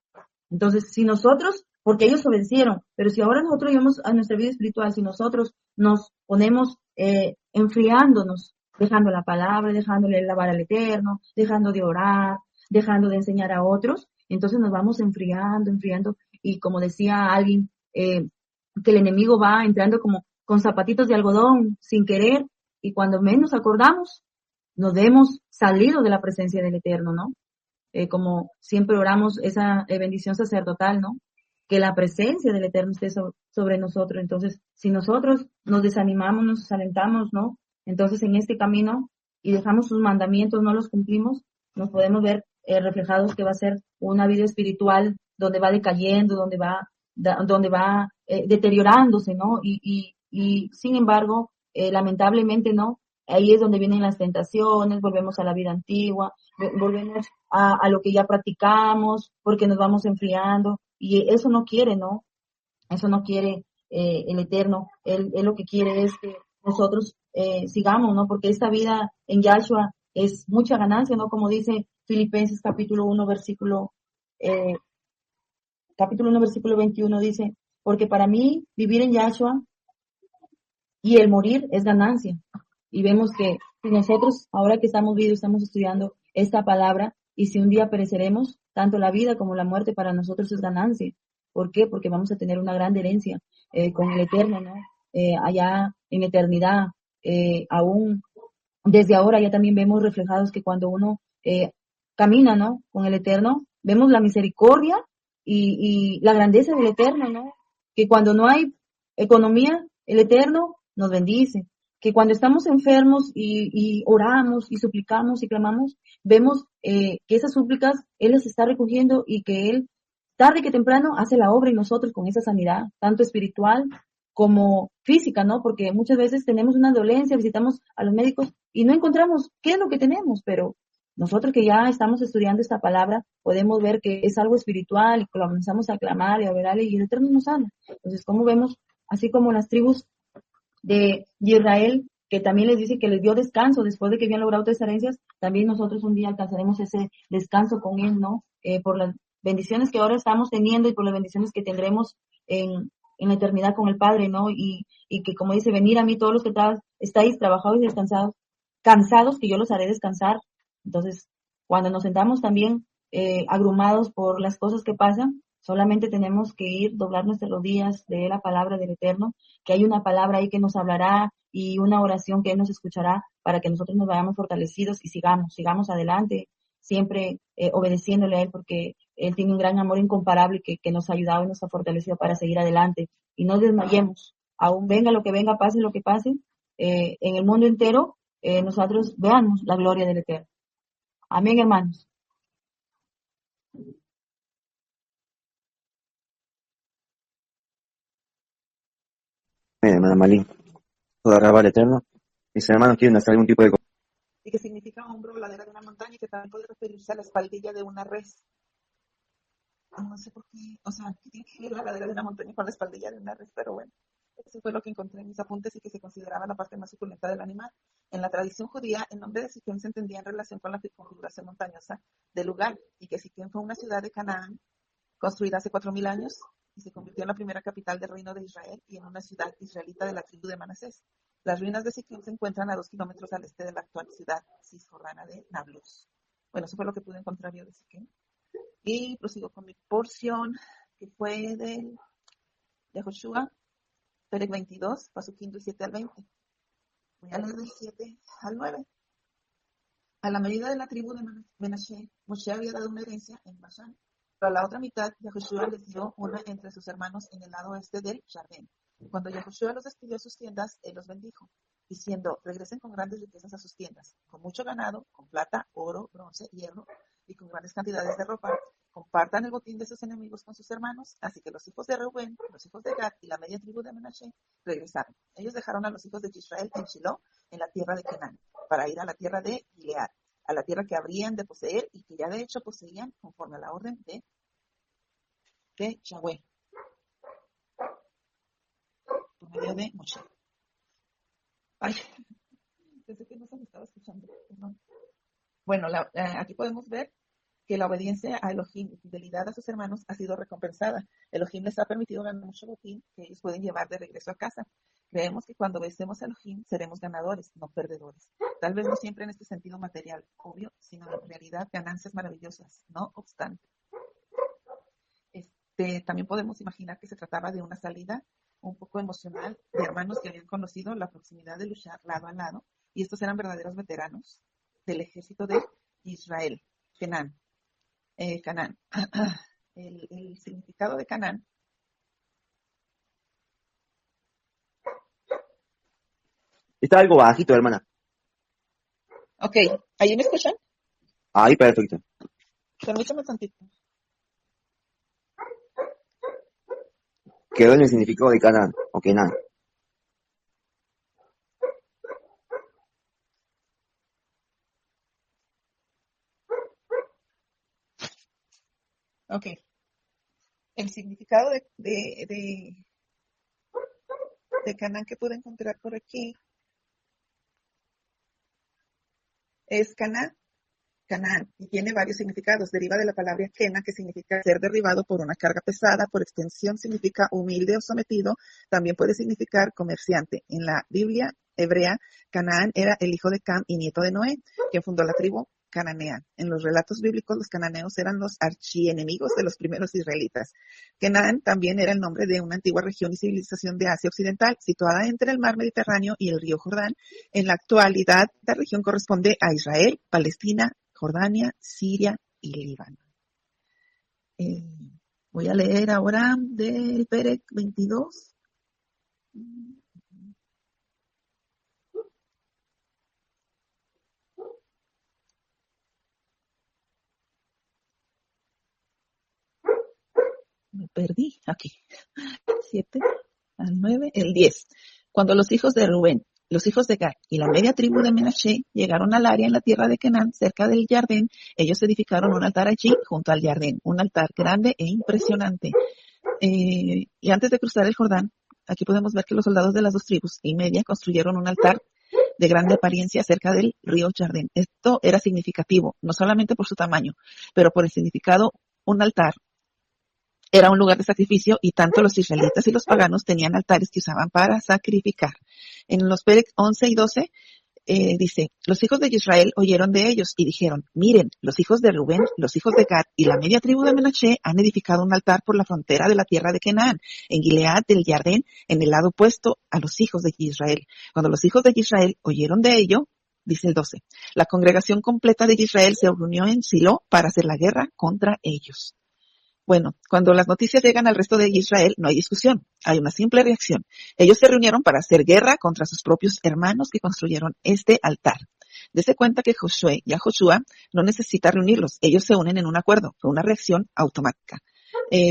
Entonces, si nosotros, porque ellos obedecieron, pero si ahora nosotros llevamos a nuestra vida espiritual, si nosotros nos ponemos enfriándonos, dejando la palabra, dejándole alabar al Eterno, dejando de orar, dejando de enseñar a otros, entonces nos vamos enfriando, y como decía alguien, que el enemigo va entrando como con zapatitos de algodón sin querer, y cuando menos acordamos, nos vemos salido de la presencia del Eterno, ¿no? Como siempre oramos esa bendición sacerdotal, ¿no? Que la presencia del Eterno esté sobre nosotros. Entonces, si nosotros nos desanimamos, nos desalentamos, ¿no? Entonces, en este camino y dejamos sus mandamientos, no los cumplimos, nos podemos ver reflejados que va a ser una vida espiritual donde va decayendo, donde va deteriorándose, ¿no? Y sin embargo, lamentablemente, ¿no? Ahí es donde vienen las tentaciones, volvemos a la vida antigua, volvemos a lo que ya practicamos, porque nos vamos enfriando, y eso no quiere, ¿no? Eso no quiere el Eterno. Él lo que quiere es que nosotros sigamos, ¿no? Porque esta vida en Yahshua es mucha ganancia, ¿no? Como dice Filipenses capítulo 1, versículo 21 dice, porque para mí vivir en Yahshua y el morir es ganancia. Y vemos que si nosotros, ahora que estamos vivos, estamos estudiando esta palabra, y si un día pereceremos, tanto la vida como la muerte para nosotros es ganancia. ¿Por qué? Porque vamos a tener una gran herencia con el Eterno, ¿no? Allá en eternidad, aún desde ahora ya también vemos reflejados que cuando uno camina, ¿no? Con el Eterno, vemos la misericordia y la grandeza del Eterno, ¿no? Que cuando no hay economía, el Eterno nos bendice. Que cuando estamos enfermos y oramos y suplicamos y clamamos, vemos que esas súplicas Él las está recogiendo, y que Él, tarde que temprano, hace la obra en nosotros con esa sanidad, tanto espiritual como física, ¿no? Porque muchas veces tenemos una dolencia, visitamos a los médicos y no encontramos qué es lo que tenemos, pero nosotros que ya estamos estudiando esta palabra, podemos ver que es algo espiritual y comenzamos a clamar y a orar y el Eterno nos sana. Entonces, como vemos, así como las tribus de Israel, que también les dice que les dio descanso después de que habían logrado tres herencias, también nosotros un día alcanzaremos ese descanso con Él, ¿no? Por las bendiciones que ahora estamos teniendo y por las bendiciones que tendremos en la eternidad con el Padre, ¿no? Y que como dice, venir a mí todos los que estáis trabajados y descansados, cansados, que yo los haré descansar. Entonces, cuando nos sentamos también abrumados por las cosas que pasan, solamente tenemos que ir, doblar nuestras rodillas, leer la palabra del Eterno, que hay una palabra ahí que nos hablará y una oración que Él nos escuchará para que nosotros nos vayamos fortalecidos y sigamos adelante, siempre obedeciéndole a Él, porque Él tiene un gran amor incomparable que nos ha ayudado y nos ha fortalecido para seguir adelante. Y no desmayemos, aún venga lo que venga, pase lo que pase, en el mundo entero, nosotros veamos la gloria del Eterno. Amén, hermanos. Hermana Malín, toda raba al Eterno. Mis hermanos quieren hacer algún tipo de... Y que significa hombro o ladera de una montaña y que también puede referirse a la espaldilla de una res. No sé por qué, o sea, ¿qué tiene que ver la ladera de una montaña con la espaldilla de una res? Pero bueno, eso fue lo que encontré en mis apuntes y que se consideraba la parte más suculenta del animal. En la tradición judía, el nombre de Siquem se entendía en relación con la configuración montañosa del lugar y que Siquem fue una ciudad de Canaán construida hace 4.000 años y se convirtió en la primera capital del reino de Israel y en una ciudad israelita de la tribu de Manasés. Las ruinas de Siquem se encuentran a 2 kilómetros al este de la actual ciudad cisjordana de Nablus. Bueno, eso fue lo que pude encontrar yo de Siquem. Y prosigo con mi porción, que fue de Joshua, Perec 22, Pasuquín del 7 al 20. Voy a leer del 7 al 9. A la medida de la tribu de Menashe, Moshe había dado una herencia en Bashan, pero a la otra mitad Yahushua les dio una entre sus hermanos en el lado oeste del Jardín. Cuando Yahushua los despidió a sus tiendas, él los bendijo, diciendo, regresen con grandes riquezas a sus tiendas, con mucho ganado, con plata, oro, bronce, hierro y con grandes cantidades de ropa. Compartan el botín de sus enemigos con sus hermanos. Así que los hijos de Reuben, los hijos de Gad y la media tribu de Menashe regresaron. Ellos dejaron a los hijos de Israel en Shiloh, en la tierra de Canaán, para ir a la tierra de Gilead, a la tierra que habrían de poseer y que ya de hecho poseían conforme a la orden de Yahweh, por medio de Moshe. Ay, pensé que no se me estaba escuchando. Perdón. Bueno, aquí podemos ver que la obediencia a Elohim y fidelidad a sus hermanos ha sido recompensada. Elohim les ha permitido ganar mucho botín que ellos pueden llevar de regreso a casa. Creemos que cuando obedecemos a Elohim seremos ganadores, no perdedores. Tal vez no siempre en este sentido material, obvio, sino en realidad ganancias maravillosas, no obstante. También podemos imaginar que se trataba de una salida un poco emocional de hermanos que habían conocido la proximidad de luchar lado a lado, y estos eran verdaderos veteranos del ejército de Israel, Canaán. Canaán. El significado de Canaán Está algo bajito, hermana. Ok, ¿ahí me escuchan? Ahí, perfecto. Permítame tantito. Quedó en el significado de Canaán, o Kenan. Ok. El significado de Canaán que pude encontrar por aquí es Canaán, y tiene varios significados. Deriva de la palabra Kena, que significa ser derribado por una carga pesada. Por extensión significa humilde o sometido. También puede significar comerciante. En la Biblia hebrea, Canaán era el hijo de Cam y nieto de Noé, quien fundó la tribu cananea. En los relatos bíblicos, los cananeos eran los archienemigos de los primeros israelitas. Canaán también era el nombre de una antigua región y civilización de Asia Occidental, situada entre el mar Mediterráneo y el río Jordán. En la actualidad, la región corresponde a Israel, Palestina, Jordania, Siria y Líbano. Voy a leer ahora del Perec 22. Me perdí aquí. 7 al 9, el 10. Cuando los hijos de Rubén, los hijos de Gad y la media tribu de Menashe llegaron al área en la tierra de Canaán, cerca del Jardín. Ellos edificaron un altar allí, junto al Jardín, un altar grande e impresionante. Y antes de cruzar el Jordán, aquí podemos ver que los soldados de las dos tribus y media construyeron un altar de grande apariencia cerca del río Jardín. Esto era significativo, no solamente por su tamaño, pero por el significado. Un altar era un lugar de sacrificio y tanto los israelitas y los paganos tenían altares que usaban para sacrificar. En los Pérez 11 y 12 dice, los hijos de Israel oyeron de ellos y dijeron, miren, los hijos de Rubén, los hijos de Gad y la media tribu de Menashe han edificado un altar por la frontera de la tierra de Canaán, en Gilead del Jardín, en el lado opuesto a los hijos de Israel. Cuando los hijos de Israel oyeron de ello, dice el 12, la congregación completa de Israel se reunió en Silo para hacer la guerra contra ellos. Bueno, cuando las noticias llegan al resto de Israel, no hay discusión, hay una simple reacción. Ellos se reunieron para hacer guerra contra sus propios hermanos que construyeron este altar. Dese cuenta que Josué y Joshua no necesitan reunirlos, ellos se unen en un acuerdo, fue una reacción automática.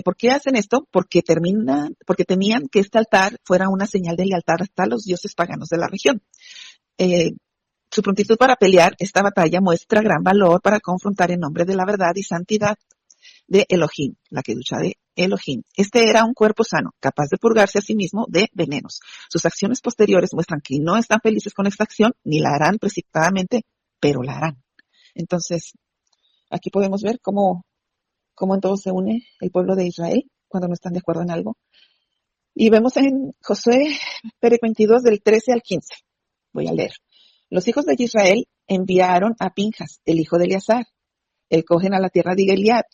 ¿Por qué hacen esto? Porque temían que este altar fuera una señal de lealtad hasta los dioses paganos de la región. Su prontitud para pelear esta batalla muestra gran valor para confrontar en nombre de la verdad y santidad de Elohim, la kedushá de Elohim. Este era un cuerpo sano, capaz de purgarse a sí mismo de venenos. Sus acciones posteriores muestran que no están felices con esta acción, ni la harán precipitadamente, pero la harán. Entonces, aquí podemos ver cómo en todo se une el pueblo de Israel cuando no están de acuerdo en algo. Y vemos en Josué, Pérez 22, del 13 al 15. Voy a leer. Los hijos de Israel enviaron a Pinjas, el hijo de Eleazar, el cogen a la tierra de Gilead,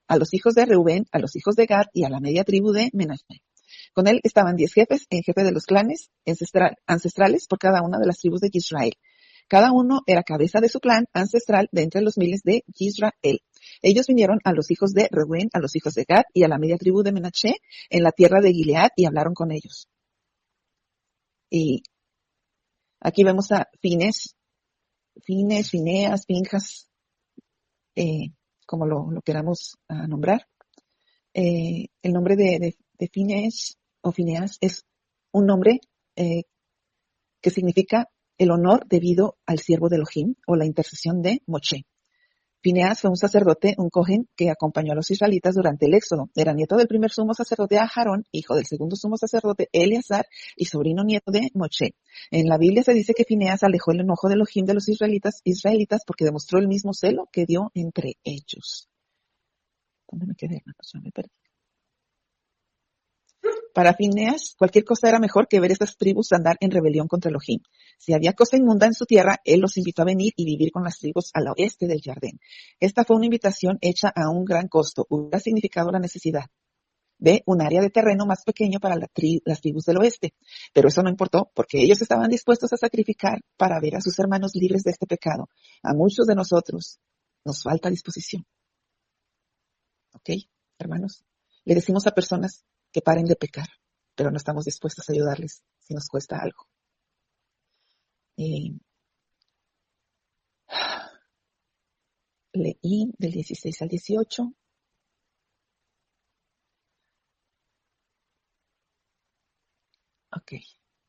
a los hijos de Reubén, a los hijos de Gad y a la media tribu de Menashe. Con él estaban 10 jefes, en jefe de los clanes ancestrales por cada una de las tribus de Israel. Cada uno era cabeza de su clan ancestral de entre los miles de Israel. Ellos vinieron a los hijos de Reubén, a los hijos de Gad y a la media tribu de Menashe en la tierra de Gilead y hablaron con ellos. Y aquí vemos a Fineas, Pinjas, como lo queramos nombrar. El nombre de Fineas o Fineas es un nombre que significa el honor debido al siervo de Elohim o la intercesión de Moshe. Fineas fue un sacerdote, un cohen, que acompañó a los israelitas durante el éxodo. Era nieto del primer sumo sacerdote Aarón, hijo del segundo sumo sacerdote Eleazar y sobrino nieto de Moshe. En la Biblia se dice que Fineas alejó el enojo de Elohim de los israelitas porque demostró el mismo celo que dio entre ellos. ¿Dónde me quedé, hermanos? Ya me perdí. Para Fineas, cualquier cosa era mejor que ver estas tribus andar en rebelión contra Elohim. Si había cosa inmunda en su tierra, él los invitó a venir y vivir con las tribus al oeste del Jardín. Esta fue una invitación hecha a un gran costo. Hubiera significado la necesidad de un área de terreno más pequeño para las tribus del oeste. Pero eso no importó, porque ellos estaban dispuestos a sacrificar para ver a sus hermanos libres de este pecado. A muchos de nosotros nos falta disposición. ¿Ok, hermanos? Le decimos a personas que paren de pecar, pero no estamos dispuestos a ayudarles si nos cuesta algo. Leí del 16 al 18. Ok,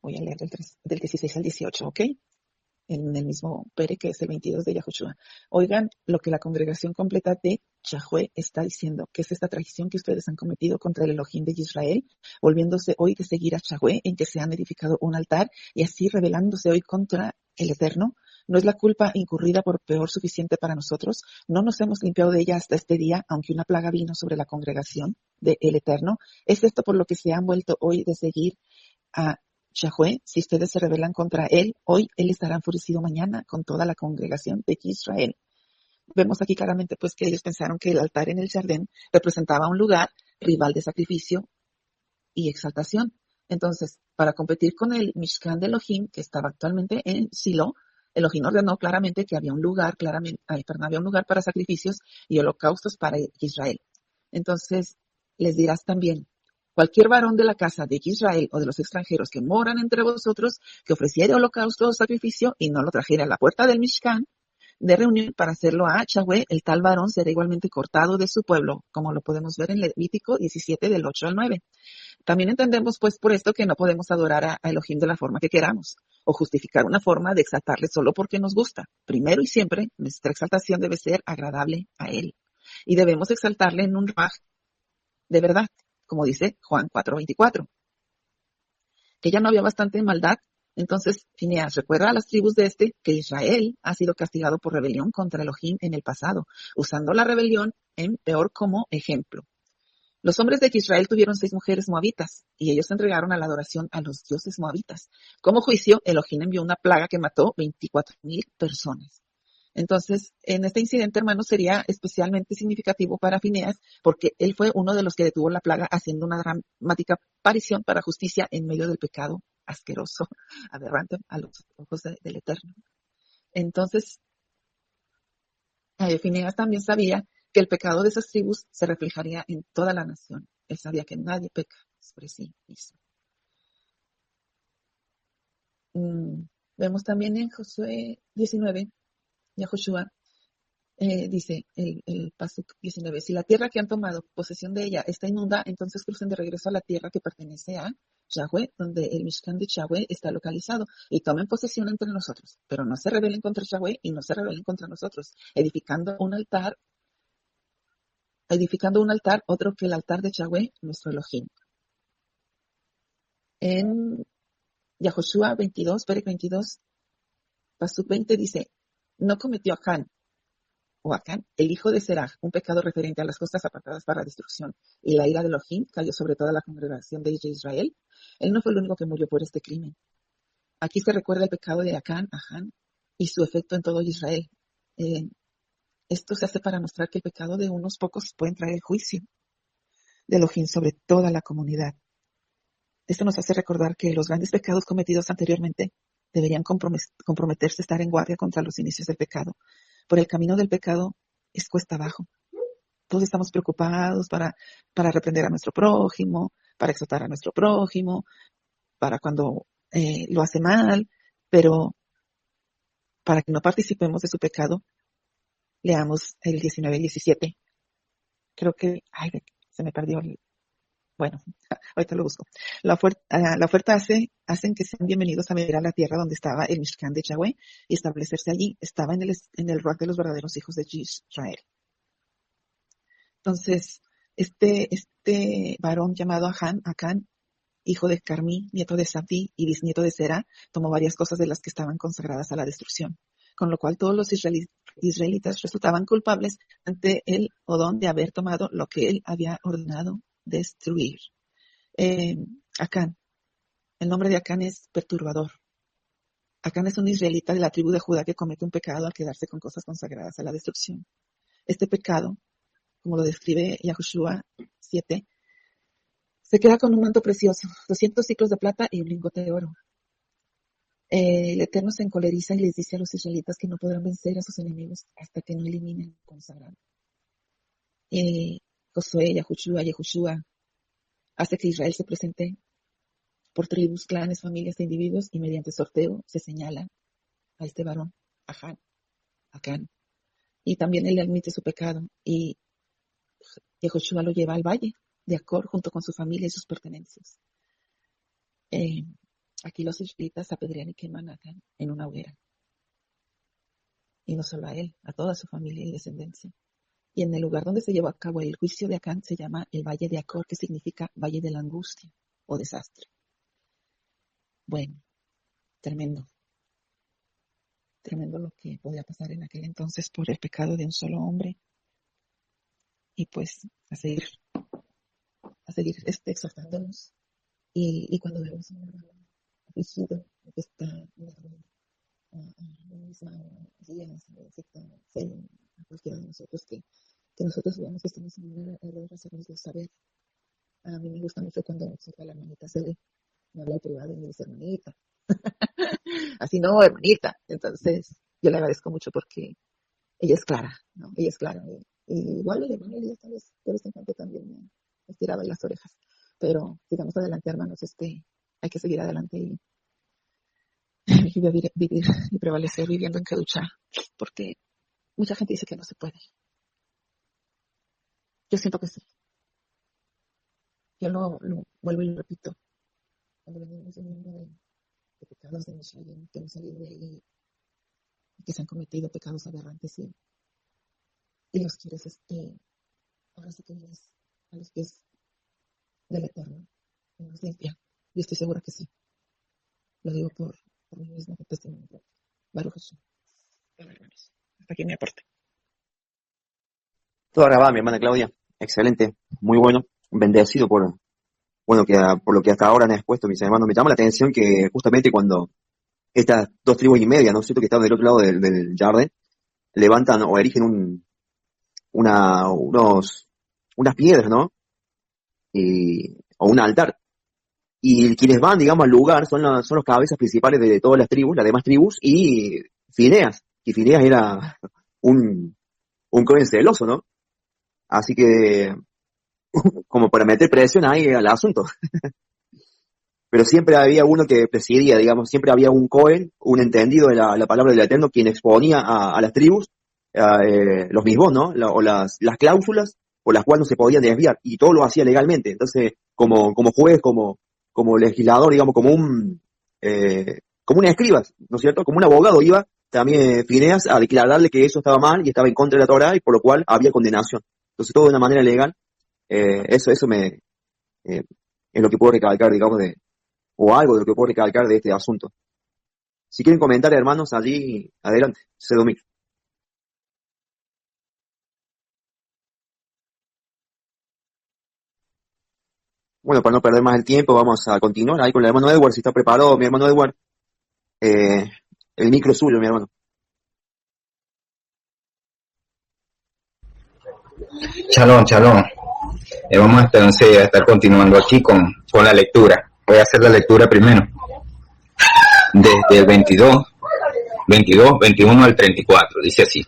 voy a leer del 16 al 18, ¿ok? En el mismo Pere, que es el 22 de Yahushua. Oigan lo que la congregación completa de Yahweh está diciendo, que es esta traición que ustedes han cometido contra el Elohim de Israel, volviéndose hoy de seguir a Yahweh, en que se han edificado un altar y así rebelándose hoy contra el Eterno. ¿No es la culpa incurrida por peor suficiente para nosotros? ¿No nos hemos limpiado de ella hasta este día, aunque una plaga vino sobre la congregación del Eterno? ¿Es esto por lo que se han vuelto hoy de seguir a Yahweh? Si ustedes se rebelan contra él, hoy él estará enfurecido mañana con toda la congregación de Israel. Vemos aquí claramente pues que ellos pensaron que el altar en el jardín representaba un lugar rival de sacrificio y exaltación. Entonces, para competir con el Mishkan de Elohim, que estaba actualmente en Silo, Elohim ordenó claramente que había un lugar, había un lugar para sacrificios y holocaustos para Israel. Entonces, les dirás también, cualquier varón de la casa de Israel o de los extranjeros que moran entre vosotros, que ofreciere holocausto o sacrificio y no lo trajera a la puerta del Mishkan de reunión para hacerlo a Yahweh, el tal varón será igualmente cortado de su pueblo, como lo podemos ver en Levítico 17 del 8 al 9. También entendemos, pues, por esto que no podemos adorar a Elohim de la forma que queramos o justificar una forma de exaltarle solo porque nos gusta. Primero y siempre, nuestra exaltación debe ser agradable a Él. Y debemos exaltarle en un raj de verdad, como dice Juan 4:24. Que ya no había bastante maldad. Entonces, Fineas recuerda a las tribus de que Israel ha sido castigado por rebelión contra Elohim en el pasado, usando la rebelión en Peor como ejemplo. Los hombres de Israel tuvieron 6 mujeres moabitas y ellos se entregaron a la adoración a los dioses moabitas. Como juicio, Elohim envió una plaga que mató 24,000 personas. Entonces, en este incidente, hermano, sería especialmente significativo para Fineas porque él fue uno de los que detuvo la plaga haciendo una dramática aparición para justicia en medio del pecado asqueroso, aberrante a los ojos del Eterno. Entonces, Fineas también sabía que el pecado de esas tribus se reflejaría en toda la nación. Él sabía que nadie peca sobre sí mismo. Vemos también en Josué 19, Yahoshua dice el Pasuk 19, si la tierra que han tomado posesión de ella está inmunda, entonces crucen de regreso a la tierra que pertenece a Yahweh, donde el Mishkan de Yahweh está localizado, y tomen posesión entre nosotros, pero no se rebelen contra Yahweh y no se rebelen contra nosotros, edificando un altar, otro que el altar de Yahweh, nuestro Elohim. En Yahoshua 22, Perek 22, Pasuk 20 dice, no cometió Acán, el hijo de Seraj, un pecado referente a las costas apartadas para destrucción, y la ira de Elohim cayó sobre toda la congregación de Israel. Él no fue el único que murió por este crimen. Aquí se recuerda el pecado de Acán, y su efecto en todo Israel. Esto se hace para mostrar que el pecado de unos pocos puede traer el juicio de Elohim sobre toda la comunidad. Esto nos hace recordar que los grandes pecados cometidos anteriormente deberían comprometerse a estar en guardia contra los inicios del pecado. Por el camino del pecado es cuesta abajo. Todos estamos preocupados para reprender a nuestro prójimo, para exhortar a nuestro prójimo, para cuando lo hace mal, pero para que no participemos de su pecado, leamos el 19 y 17. Creo que, se me perdió bueno, ahorita lo busco. La oferta hacen que sean bienvenidos a venir a la tierra donde estaba el Mishkan de Yahweh y establecerse allí. Estaba en el rock de los verdaderos hijos de Israel. Entonces, este varón llamado Acán, hijo de Carmí, nieto de Sabdi y bisnieto de Será, tomó varias cosas de las que estaban consagradas a la destrucción, con lo cual todos los israelitas resultaban culpables ante el Odón de haber tomado lo que él había ordenado destruir. Acán, el nombre de Acán es perturbador. Acán es un israelita de la tribu de Judá que comete un pecado al quedarse con cosas consagradas a la destrucción. Este pecado, como lo describe Yahoshua 7, se queda con un manto precioso, 200 ciclos de plata y un lingote de oro. El Eterno se encoleriza y les dice a los israelitas que no podrán vencer a sus enemigos hasta que no eliminen el consagrado. Josué, Yahoshua hace que Israel se presente por tribus, clanes, familias e individuos y mediante sorteo se señala a este varón, Acán. Y también él admite su pecado y Yahoshua lo lleva al valle de Acor junto con su familia y sus pertenencias. Aquí los israelitas apedrean y queman a Acán en una hoguera. Y no solo a él, a toda su familia y descendencia. Y en el lugar donde se llevó a cabo el juicio de Acán se llama el Valle de Acor, que significa Valle de la Angustia o desastre. Bueno, tremendo. Tremendo lo que podía pasar en aquel entonces por el pecado de un solo hombre. Y pues a seguir exhortándonos. Y cuando vemos a un hermano afligido, que está en la misma guía, necesita fe a cualquiera de nosotros, que nosotros veamos que estamos en un error, hacernoslo saber. A mí me gusta mucho cuando exhorta a la hermanita Cele, me habla al privado y me dice hermanita. Así no, hermanita. Entonces, yo le agradezco mucho porque ella es clara, ¿no? Ella es clara. Y igual el hermano Elías tal vez de vez en cuando también me estiraba las orejas. Pero sigamos adelante, hermanos. Hay que seguir adelante y vivir y prevalecer viviendo en Kedushá, porque mucha gente dice que no se puede. Yo siento que sí. Yo lo vuelvo y lo repito. Cuando venimos de pecados de Misharim, que hemos salido de ahí, y que se han cometido pecados aberrantes y los quieres, ahora sí que vienes a los pies del Eterno, y nos limpia. Yo estoy segura que sí. Lo digo por mí mismo, por testimonio propio. Baruch Hashem. Bueno, hermanos, hasta aquí mi aporte. Todo grabado, mi hermana Claudia. Excelente, muy bueno. Bendecido por lo que hasta ahora han expuesto mis hermanos. Me llama la atención que justamente cuando estas 2 tribus y media, ¿no es cierto?, que estaban del otro lado del Jardín, levantan o erigen unas piedras, ¿no? O un altar. Y quienes van, digamos, al lugar son los cabezas principales de todas las demás tribus, y Fineas. Y Fineas era un joven celoso, ¿no? Así que, como para meter presión ahí al asunto. Pero siempre había uno que presidía, digamos, siempre había un Cohen, un entendido de la palabra del Eterno, quien exponía a las tribus los mismos, ¿no? O las cláusulas por las cuales no se podían desviar, y todo lo hacía legalmente. Entonces, como juez, como legislador, digamos, como un escriba, ¿no es cierto? Como un abogado iba también Fineas a declararle que eso estaba mal y estaba en contra de la Torá, y por lo cual había condenación. Entonces, todo de una manera legal. Eso es lo que puedo recalcar, digamos, o algo de lo que puedo recalcar de este asunto. Si quieren comentar, hermanos, allí, adelante, cedo micro. Bueno, para no perder más el tiempo, vamos a continuar ahí con el hermano Edward. Si está preparado, mi hermano Edward, el micro es suyo, mi hermano. Shalom. Vamos entonces a estar continuando aquí con la lectura. Voy a hacer la lectura primero, desde el 21 al 34, dice así.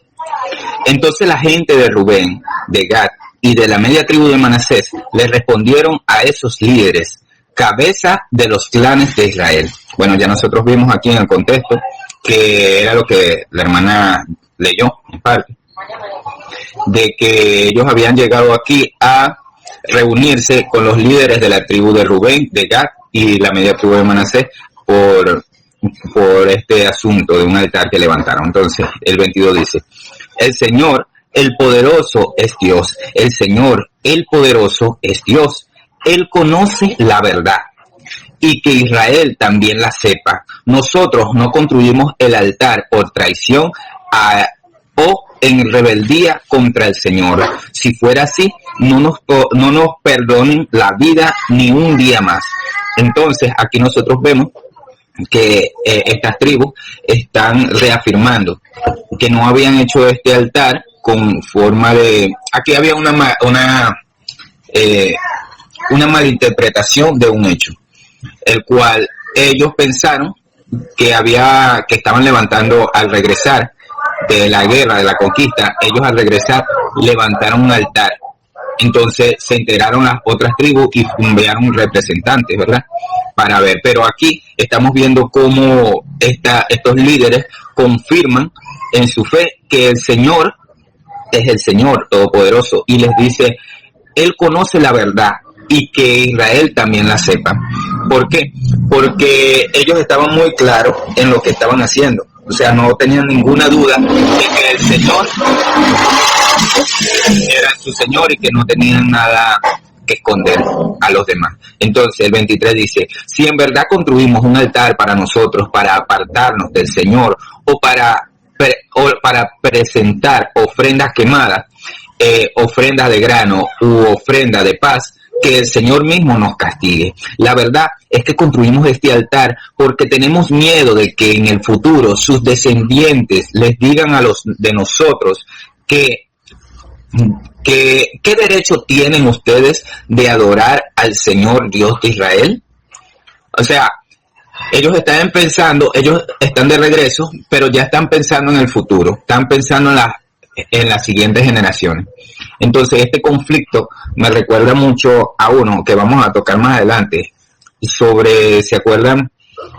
Entonces la gente de Rubén, de Gad y de la media tribu de Manasés le respondieron a esos líderes, cabeza de los clanes de Israel. Bueno, ya nosotros vimos aquí en el contexto que era lo que la hermana leyó, en parte, de que ellos habían llegado aquí a reunirse con los líderes de la tribu de Rubén, de Gad y la media tribu de Manasés por este asunto de un altar que levantaron. Entonces, el 22 dice, el Señor, el poderoso es Dios. El Señor, el poderoso es Dios. Él conoce la verdad, y que Israel también la sepa. Nosotros no construimos el altar por traición o en rebeldía contra el Señor. Si fuera así, no nos perdonen la vida ni un día más. Entonces, aquí nosotros vemos que estas tribus están reafirmando que no habían hecho este altar con forma de... Aquí había una malinterpretación de un hecho, el cual ellos pensaron que estaban levantando al regresar de la guerra, de la conquista. Ellos al regresar levantaron un altar. Entonces se enteraron las otras tribus y enviaron representantes, ¿verdad?, para ver. Pero aquí estamos viendo cómo estos líderes confirman en su fe que el Señor es el Señor Todopoderoso, y les dice, Él conoce la verdad y que Israel también la sepa. ¿Por qué? Porque ellos estaban muy claros en lo que estaban haciendo. O sea, no tenían ninguna duda de que el Señor era su Señor y que no tenían nada que esconder a los demás. Entonces el 23 dice, si en verdad construimos un altar para nosotros, para apartarnos del Señor, o para presentar ofrendas quemadas, ofrendas de grano u ofrenda de paz, que el Señor mismo nos castigue. La verdad es que construimos este altar porque tenemos miedo de que en el futuro sus descendientes les digan a los de nosotros que ¿qué derecho tienen ustedes de adorar al Señor Dios de Israel? O sea, ellos están de regreso, pero ya están pensando en el futuro, están pensando en las siguientes generaciones. Entonces este conflicto me recuerda mucho a uno que vamos a tocar más adelante, ¿se acuerdan?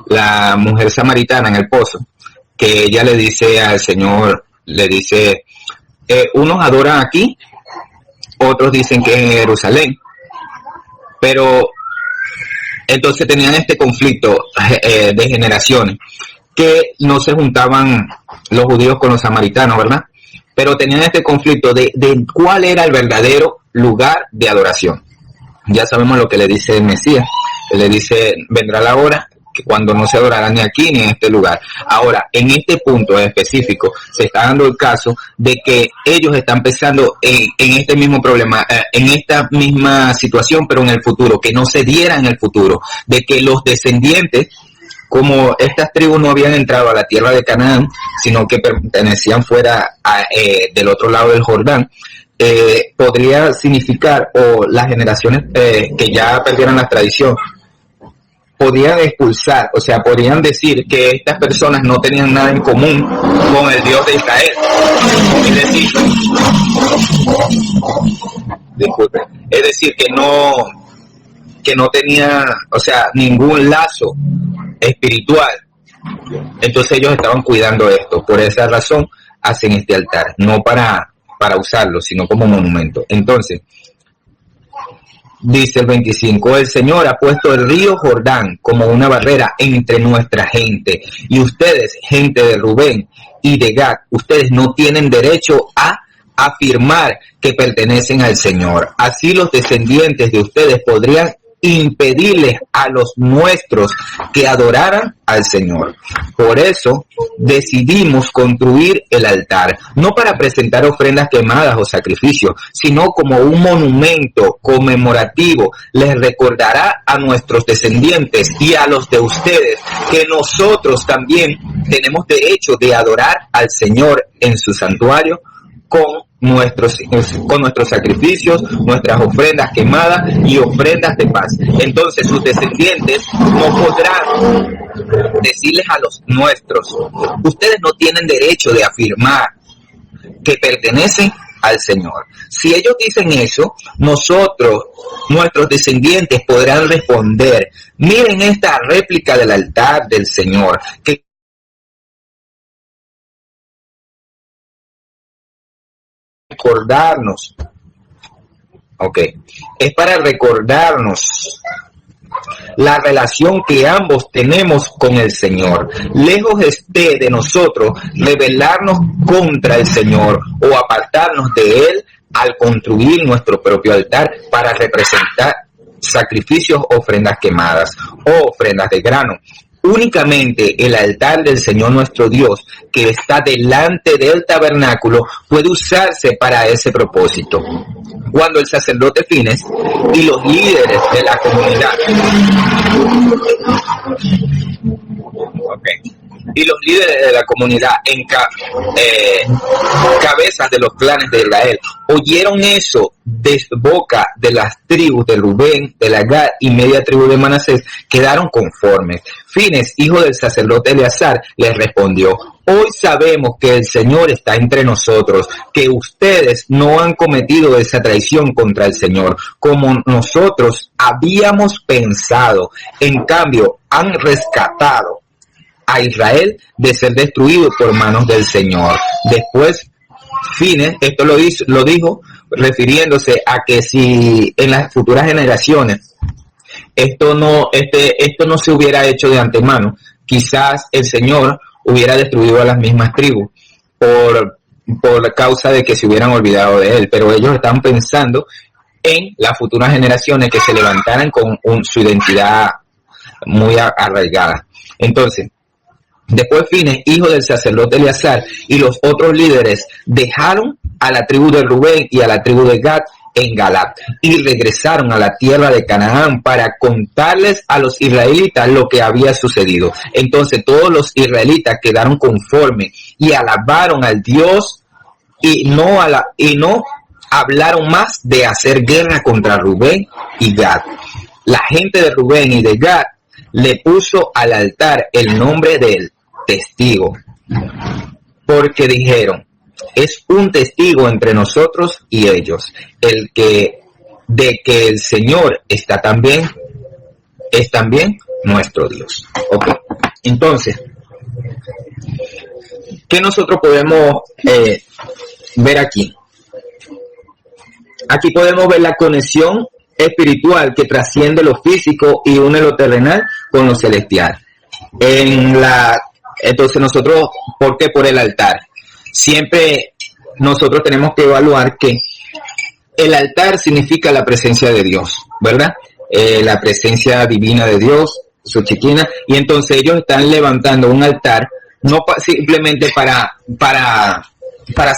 La mujer samaritana en el pozo, que ella le dice al Señor, unos adoran aquí, otros dicen que es en Jerusalén. Pero entonces tenían este conflicto de generaciones, que no se juntaban los judíos con los samaritanos, ¿verdad? Pero tenían este conflicto de cuál era el verdadero lugar de adoración. Ya sabemos lo que le dice el Mesías. Él le dice, vendrá la hora que cuando no se adorará ni aquí ni en este lugar. Ahora, en este punto específico, se está dando el caso de que ellos están pensando en este mismo problema, en esta misma situación, pero en el futuro, que no se diera en el futuro, de que los descendientes, como estas tribus no habían entrado a la tierra de Canaán, sino que pertenecían fuera del otro lado del Jordán, podría significar, o las generaciones que ya perdieron la tradición, podían expulsar, o sea, podrían decir que estas personas no tenían nada en común con el Dios de Israel. Es decir, disculpe, es decir, que no tenía, o sea, ningún lazo espiritual. Entonces ellos estaban cuidando esto. Por esa razón hacen este altar, no para usarlo, sino como monumento. Entonces, dice el 25, el Señor ha puesto el río Jordán como una barrera entre nuestra gente, y ustedes, gente de Rubén y de Gad, ustedes no tienen derecho a afirmar que pertenecen al Señor. Así los descendientes de ustedes podrían impedirles a los nuestros que adoraran al Señor. Por eso decidimos construir el altar, no para presentar ofrendas quemadas o sacrificios, sino como un monumento conmemorativo. Les recordará a nuestros descendientes y a los de ustedes que nosotros también tenemos derecho de adorar al Señor en su santuario con nuestros sacrificios, nuestras ofrendas quemadas y ofrendas de paz. Entonces sus descendientes no podrán decirles a los nuestros, ustedes no tienen derecho de afirmar que pertenecen al Señor. Si ellos dicen eso, nosotros, nuestros descendientes, podrán responder, miren esta réplica del altar del Señor, que recordarnos, es para recordarnos la relación que ambos tenemos con el Señor. Lejos esté de nosotros rebelarnos contra el Señor o apartarnos de Él al construir nuestro propio altar para representar sacrificios, ofrendas quemadas o ofrendas de grano. Únicamente el altar del Señor nuestro Dios, que está delante del tabernáculo, puede usarse para ese propósito. Cuando el sacerdote Fines y los líderes de la comunidad cabezas de los clanes de Israel, oyeron eso de boca de las tribus de Rubén, de la Gad y media tribu de Manasés, quedaron conformes. Fines, hijo del sacerdote Eleazar, les respondió, hoy sabemos que el Señor está entre nosotros, que ustedes no han cometido esa traición contra el Señor, como nosotros habíamos pensado. En cambio, han rescatado a Israel de ser destruido por manos del Señor. Después, Fines, esto lo dijo refiriéndose a que si en las futuras generaciones esto no se hubiera hecho de antemano, quizás el Señor hubiera destruido a las mismas tribus por causa de que se hubieran olvidado de Él, pero ellos están pensando en las futuras generaciones que se levantaran con su identidad muy arraigada. Entonces, después Fines, hijo del sacerdote Eleazar, y los otros líderes dejaron a la tribu de Rubén y a la tribu de Gad en Galaad y regresaron a la tierra de Canaán para contarles a los israelitas lo que había sucedido. Entonces todos los israelitas quedaron conformes y alabaron al Dios y no hablaron más de hacer guerra contra Rubén y Gad. La gente de Rubén y de Gad le puso al altar el nombre del testigo, porque dijeron, es un testigo entre nosotros y ellos, de que el Señor es también nuestro Dios. Entonces, ¿qué nosotros podemos ver aquí? Aquí podemos ver la conexión espiritual que trasciende lo físico y une lo terrenal con lo celestial. Entonces nosotros, ¿por qué? Por el altar. Siempre nosotros tenemos que evaluar que el altar significa la presencia de Dios, ¿verdad? La presencia divina de Dios, su chiquina, y entonces ellos están levantando un altar, no simplemente para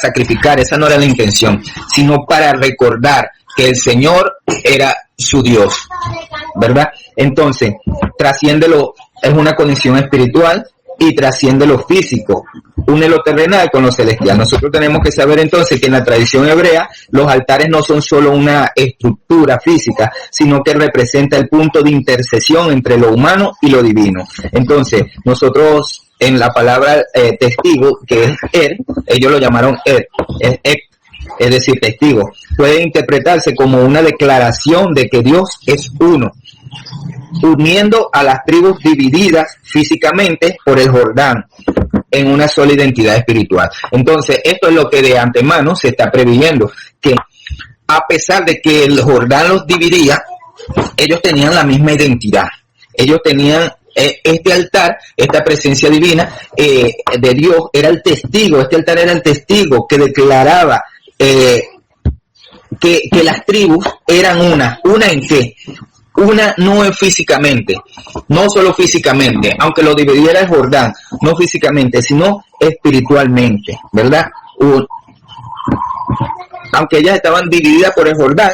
sacrificar, esa no era la intención, sino para recordar que el Señor era su Dios, ¿verdad? Entonces, es una conexión espiritual y trasciende lo físico, une lo terrenal con lo celestial. Nosotros tenemos que saber entonces que en la tradición hebrea los altares no son solo una estructura física, sino que representa el punto de intercesión entre lo humano y lo divino. Entonces, nosotros en la palabra testigo, que es ellos lo llamaron es decir, testigo, puede interpretarse como una declaración de que Dios es uno, uniendo a las tribus divididas físicamente por el Jordán en una sola identidad espiritual. Entonces, esto es lo que de antemano se está previendo, que a pesar de que el Jordán los dividía, ellos tenían la misma identidad. Ellos tenían este altar, esta presencia divina de Dios, era el testigo. Este altar era el testigo que declaraba que las tribus eran una en qué. Una no es físicamente, no solo físicamente, aunque lo dividiera el Jordán, no físicamente, sino espiritualmente, ¿verdad? Aunque ellas estaban divididas por el Jordán,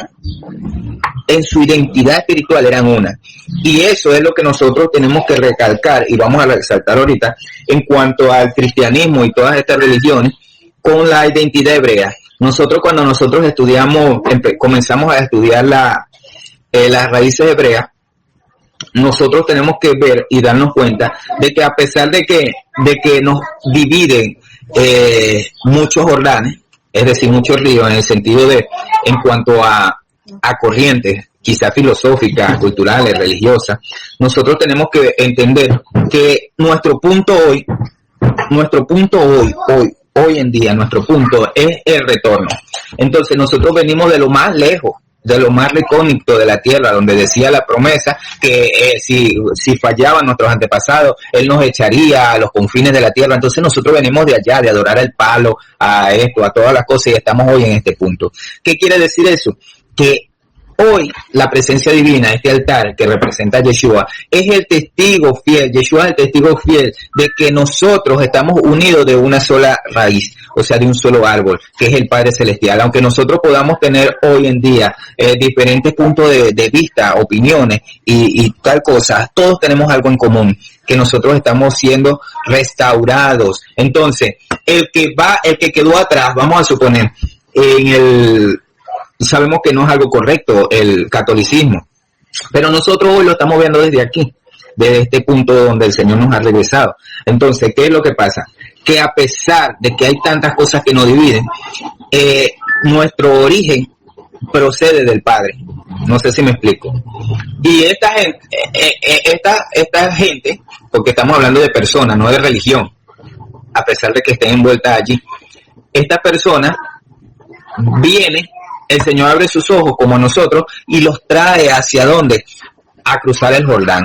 en su identidad espiritual eran una. Y eso es lo que nosotros tenemos que recalcar, y vamos a resaltar ahorita, en cuanto al cristianismo y todas estas religiones, con la identidad hebrea. Cuando nosotros comenzamos a estudiar las raíces hebreas, nosotros tenemos que ver y darnos cuenta de que a pesar de que nos dividen muchos Jordanes, es decir, muchos ríos, en el sentido en cuanto a corrientes, quizás filosóficas, culturales, religiosas, nosotros tenemos que entender que nuestro punto hoy en día, nuestro punto es el retorno. Entonces nosotros venimos de lo más lejos, de lo más recóndito de la tierra, donde decía la promesa que si fallaban nuestros antepasados, Él nos echaría a los confines de la tierra. Entonces nosotros venimos de allá, de adorar al palo, a esto, a todas las cosas, y estamos hoy en este punto. ¿Qué quiere decir eso? Que hoy la presencia divina, este altar que representa a Yeshua, es el testigo fiel. Yeshua es el testigo fiel de que nosotros estamos unidos de una sola raíz, o sea, de un solo árbol, que es el Padre Celestial. Aunque nosotros podamos tener hoy en día diferentes puntos de vista, opiniones y tal cosa, todos tenemos algo en común, que nosotros estamos siendo restaurados. Entonces, el que quedó atrás, vamos a suponer, sabemos que no es algo correcto el catolicismo, pero nosotros hoy lo estamos viendo desde aquí, desde este punto donde el Señor nos ha regresado. Entonces, ¿qué es lo que pasa? Que a pesar de que hay tantas cosas que nos dividen, nuestro origen procede del Padre. No sé si me explico. Y esta gente, porque estamos hablando de personas, no de religión, a pesar de que estén envueltas allí, esta persona viene, el Señor abre sus ojos como nosotros y los trae hacia ¿dónde? A cruzar el Jordán,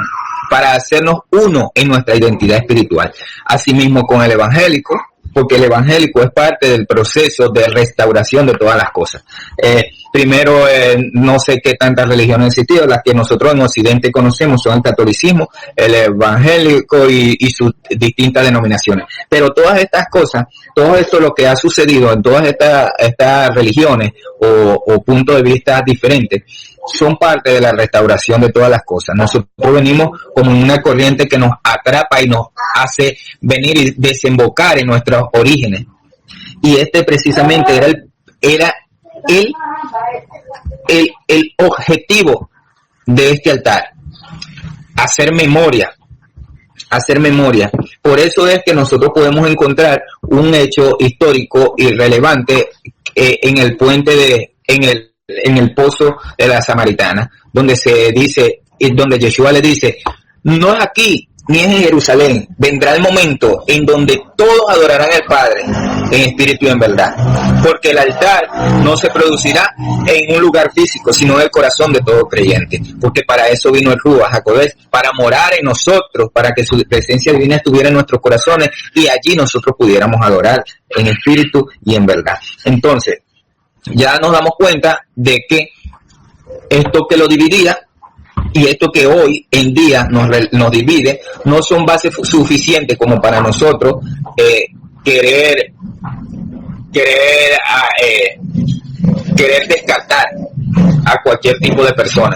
para hacernos uno en nuestra identidad espiritual. Asimismo con el evangélico, porque el evangélico es parte del proceso de restauración de todas las cosas. Primero, no sé qué tantas religiones han existido, las que nosotros en Occidente conocemos son el catolicismo, el evangélico y sus distintas denominaciones. Pero todas estas cosas, todo esto lo que ha sucedido en todas estas religiones o puntos de vista diferentes, son parte de la restauración de todas las cosas. Nosotros venimos como en una corriente que nos atrapa y nos hace venir y desembocar en nuestros orígenes. Y este precisamente era el objetivo de este altar, hacer memoria. Por eso es que nosotros podemos encontrar un hecho histórico irrelevante en el puente en el pozo de la Samaritana, donde se dice, donde Yeshua le dice, no es aquí, ni es en Jerusalén. Vendrá el momento en donde todos adorarán al Padre en espíritu y en verdad. Porque el altar no se producirá en un lugar físico, sino en el corazón de todo creyente. Porque para eso vino el Ruach HaKodesh, para morar en nosotros, para que su presencia divina estuviera en nuestros corazones y allí nosotros pudiéramos adorar en espíritu y en verdad. Entonces, ya nos damos cuenta de que esto que lo dividía y esto que hoy en día nos divide no son bases suficientes como para nosotros querer descartar a cualquier tipo de persona,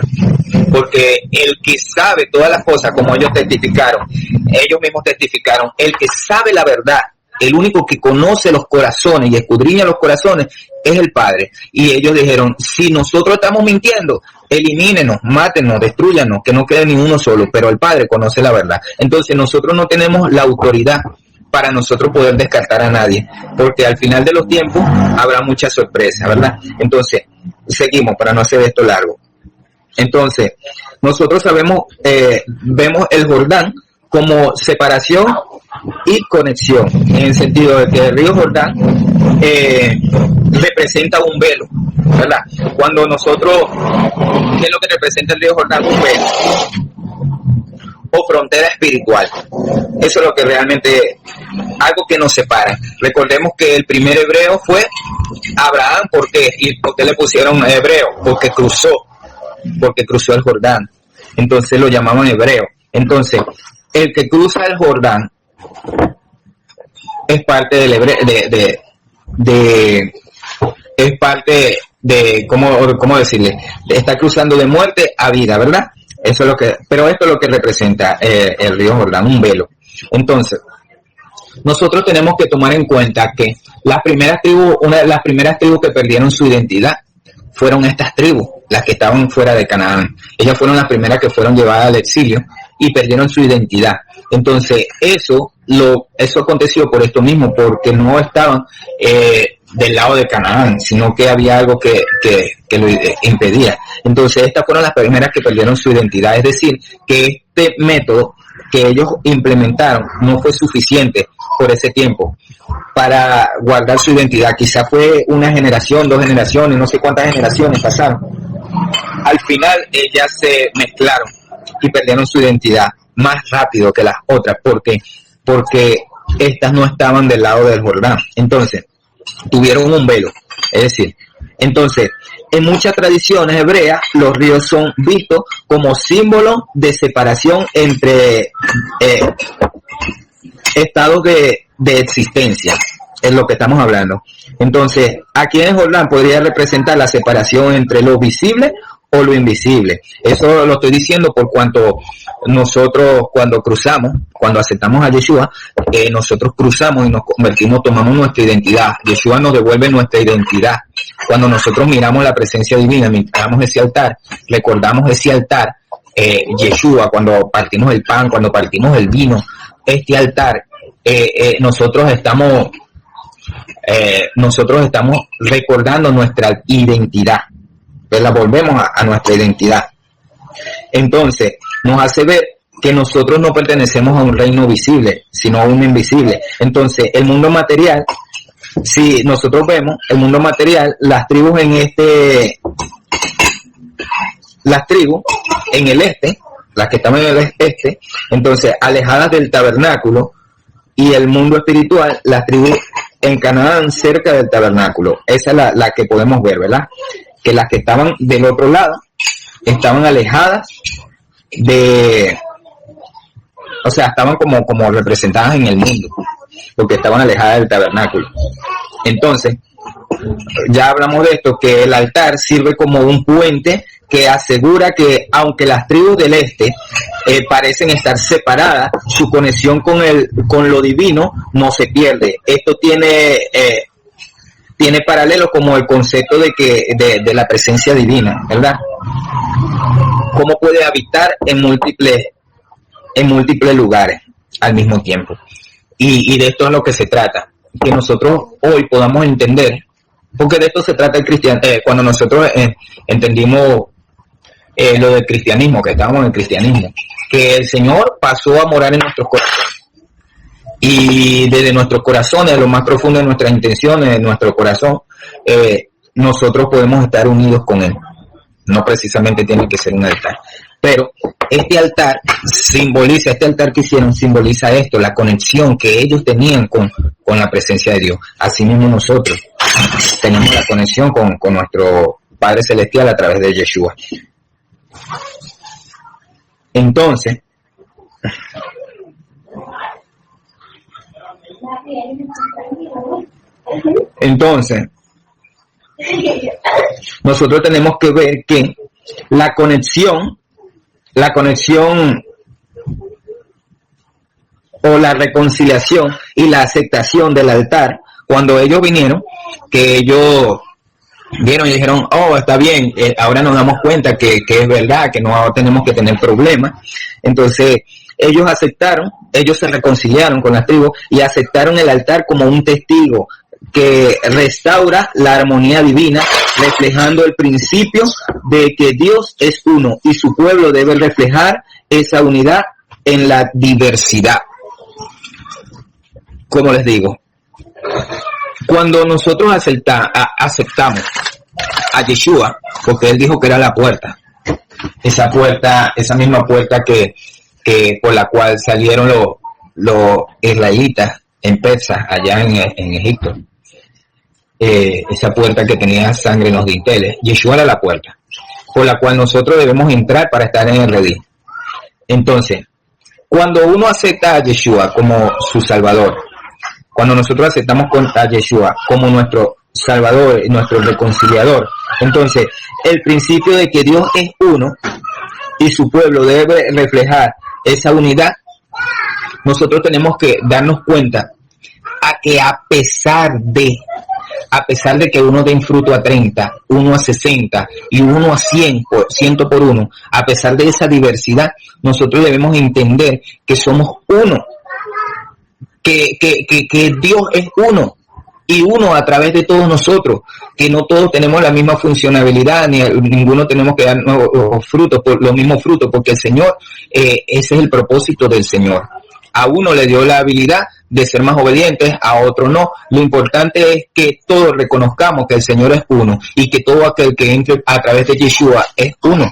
porque el que sabe todas las cosas, como ellos mismos testificaron, el que sabe la verdad, el único que conoce los corazones y escudriña los corazones es el Padre. Y ellos dijeron, si nosotros estamos mintiendo, elimínenos, mátenos, destruyanos, que no quede ni uno solo, pero el Padre conoce la verdad. Entonces nosotros no tenemos la autoridad para nosotros poder descartar a nadie, porque al final de los tiempos habrá mucha sorpresa, ¿verdad? Entonces, seguimos para no hacer esto largo. Entonces, nosotros vemos el Jordán como separación y conexión, en el sentido de que el río Jordán representa un velo, ¿verdad? Cuando nosotros, ¿qué es lo que representa el río Jordán? Un velo o frontera espiritual. Eso es lo que realmente, algo que nos separa. Recordemos que el primer hebreo fue Abraham. ¿Por qué? ¿Y por qué le pusieron hebreo? Porque cruzó el Jordán. Entonces lo llamaban hebreo. Entonces, el que cruza el Jordán es parte del hebreo, es parte de, ¿cómo decirle? Está cruzando de muerte a vida, ¿verdad? Eso es pero esto es lo que representa el río Jordán, un velo. Entonces, nosotros tenemos que tomar en cuenta que una de las primeras tribus que perdieron su identidad fueron estas tribus, las que estaban fuera de Canaán. Ellas fueron las primeras que fueron llevadas al exilio y perdieron su identidad. Entonces, eso aconteció por esto mismo, porque no estaban del lado de Canaán, sino que había algo que lo impedía. Entonces, estas fueron las primeras que perdieron su identidad. Es decir, que este método que ellos implementaron no fue suficiente por ese tiempo para guardar su identidad. Quizá fue una generación, 2 generaciones, no sé cuántas generaciones pasaron. Al final, ellas se mezclaron y perdieron su identidad más rápido que las otras, porque estas no estaban del lado del Jordán. Entonces, tuvieron un velo. Es decir, entonces, en muchas tradiciones hebreas, los ríos son vistos como símbolo de separación entre estados de existencia. Es lo que estamos hablando. Entonces, aquí en el Jordán podría representar la separación entre lo visible o lo invisible. Eso lo estoy diciendo por cuanto nosotros cuando aceptamos a Yeshua, nosotros cruzamos y nos convertimos, tomamos nuestra identidad. Yeshua nos devuelve nuestra identidad. Cuando nosotros miramos la presencia divina, miramos ese altar, recordamos ese altar, Yeshua, cuando partimos el pan, cuando partimos el vino, este altar, nosotros estamos recordando nuestra identidad. Pues la volvemos a nuestra identidad. Entonces, nos hace ver que nosotros no pertenecemos a un reino visible, sino a un invisible. Entonces, el mundo material, si nosotros vemos el mundo material, las tribus en el este, las que están en el este, entonces, alejadas del tabernáculo, y el mundo espiritual, las tribus en Canaán, cerca del tabernáculo. Esa es la que podemos ver, ¿verdad? Que las que estaban del otro lado estaban alejadas estaban como representadas en el mundo, porque estaban alejadas del tabernáculo. Entonces, ya hablamos de esto, que el altar sirve como un puente que asegura que, aunque las tribus del este parecen estar separadas, su conexión con lo divino no se pierde. Esto tiene paralelo como el concepto de la presencia divina, ¿verdad? Cómo puede habitar en múltiples lugares al mismo tiempo. Y de esto es lo que se trata, que nosotros hoy podamos entender, porque de esto se trata el cristianismo. Cuando nosotros entendimos lo del cristianismo, que estábamos en el cristianismo, que el Señor pasó a morar en nuestros corazones. Y desde nuestros corazones, de lo más profundo de nuestras intenciones, de nuestro corazón, nosotros podemos estar unidos con Él. No precisamente tiene que ser un altar. Pero este altar que hicieron simboliza esto, la conexión que ellos tenían con la presencia de Dios. Asimismo nosotros tenemos la conexión con nuestro Padre Celestial a través de Yeshua. Entonces, nosotros tenemos que ver que la conexión o la reconciliación y la aceptación del altar, cuando ellos vinieron, que ellos vieron y dijeron, oh, está bien, ahora nos damos cuenta que es verdad, que no tenemos que tener problemas. Entonces ellos aceptaron, ellos se reconciliaron con las tribus y aceptaron el altar como un testigo que restaura la armonía divina, reflejando el principio de que Dios es uno y su pueblo debe reflejar esa unidad en la diversidad. Como les digo, cuando nosotros aceptamos a Yeshua, porque Él dijo que era la puerta, esa misma puerta que por la cual salieron los israelitas en Persa, allá en Egipto, esa puerta que tenía sangre en los dinteles, Yeshua era la puerta por la cual nosotros debemos entrar para estar en el redil. Entonces, cuando uno acepta a Yeshua como su Salvador, cuando nosotros aceptamos a Yeshua como nuestro Salvador, nuestro reconciliador, entonces el principio de que Dios es uno y su pueblo debe reflejar esa unidad, nosotros tenemos que darnos cuenta a que a pesar de que uno dé fruto a 30, uno a 60 y uno a 100 por uno, a pesar de esa diversidad, nosotros debemos entender que somos uno, que Dios es uno y uno a través de todos nosotros, que no todos tenemos la misma funcionalidad, ni ninguno tenemos que dar los mismos frutos, porque el Señor, ese es el propósito del Señor. A uno le dio la habilidad de ser más obedientes, a otro no. Lo importante es que todos reconozcamos que el Señor es uno y que todo aquel que entre a través de Yeshua es uno.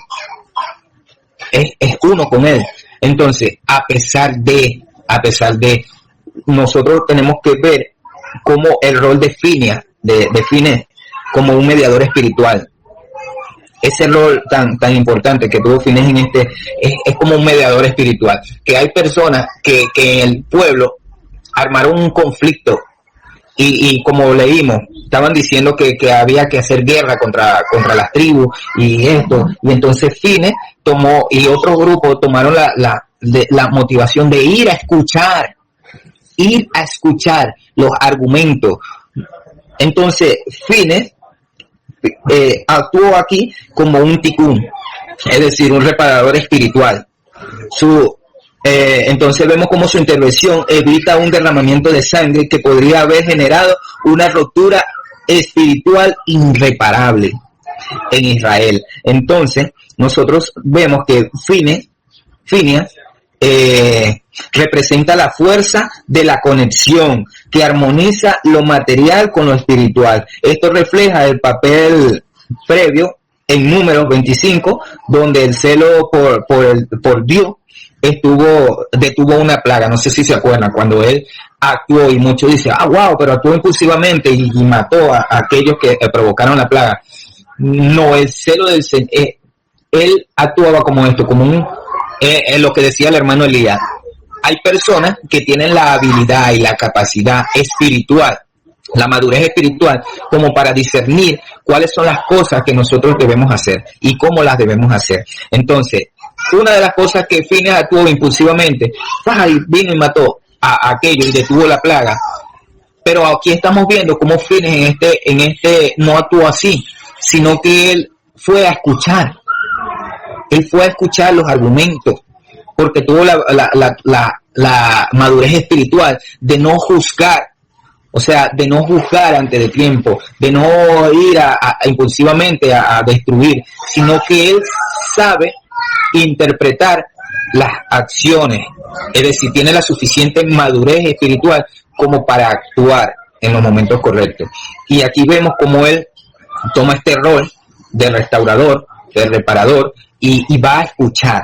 Es uno con Él. Entonces, a pesar de, nosotros tenemos que ver como el rol de Phineas como un mediador espiritual. Ese rol tan importante que tuvo Phineas en es como un mediador espiritual, que hay personas que en el pueblo armaron un conflicto y como leímos, estaban diciendo que había que hacer guerra contra las tribus y esto, y entonces Phineas tomó, y otro grupo tomaron la motivación de ir a escuchar los argumentos. Entonces Phineas actuó aquí como un tikkun, es decir, un reparador espiritual. Entonces vemos como su intervención evita un derramamiento de sangre que podría haber generado una ruptura espiritual irreparable en Israel. Entonces nosotros vemos que Phineas representa la fuerza de la conexión que armoniza lo material con lo espiritual. Esto refleja el papel previo en Números 25, donde el celo por Dios detuvo una plaga. No sé si se acuerdan, cuando él actuó y muchos dicen, wow, pero actuó impulsivamente y mató a aquellos que provocaron la plaga. No, el celo del Señor, él actuaba como esto, como lo que decía el hermano Elías. Hay personas que tienen la habilidad y la capacidad espiritual, la madurez espiritual, como para discernir cuáles son las cosas que nosotros debemos hacer y cómo las debemos hacer. Entonces, una de las cosas que Phineas actuó impulsivamente, vino y mató a aquello y detuvo la plaga. Pero aquí estamos viendo cómo Phineas en este no actuó así, sino que él fue a escuchar. Él fue a escuchar los argumentos, porque tuvo la madurez espiritual de no juzgar O sea, de no juzgar antes de tiempo, de no ir impulsivamente a destruir, sino que Él sabe interpretar las acciones, es decir, tiene la suficiente madurez espiritual como para actuar en los momentos correctos. Y aquí vemos cómo Él toma este rol de restaurador, de reparador, y va a escuchar.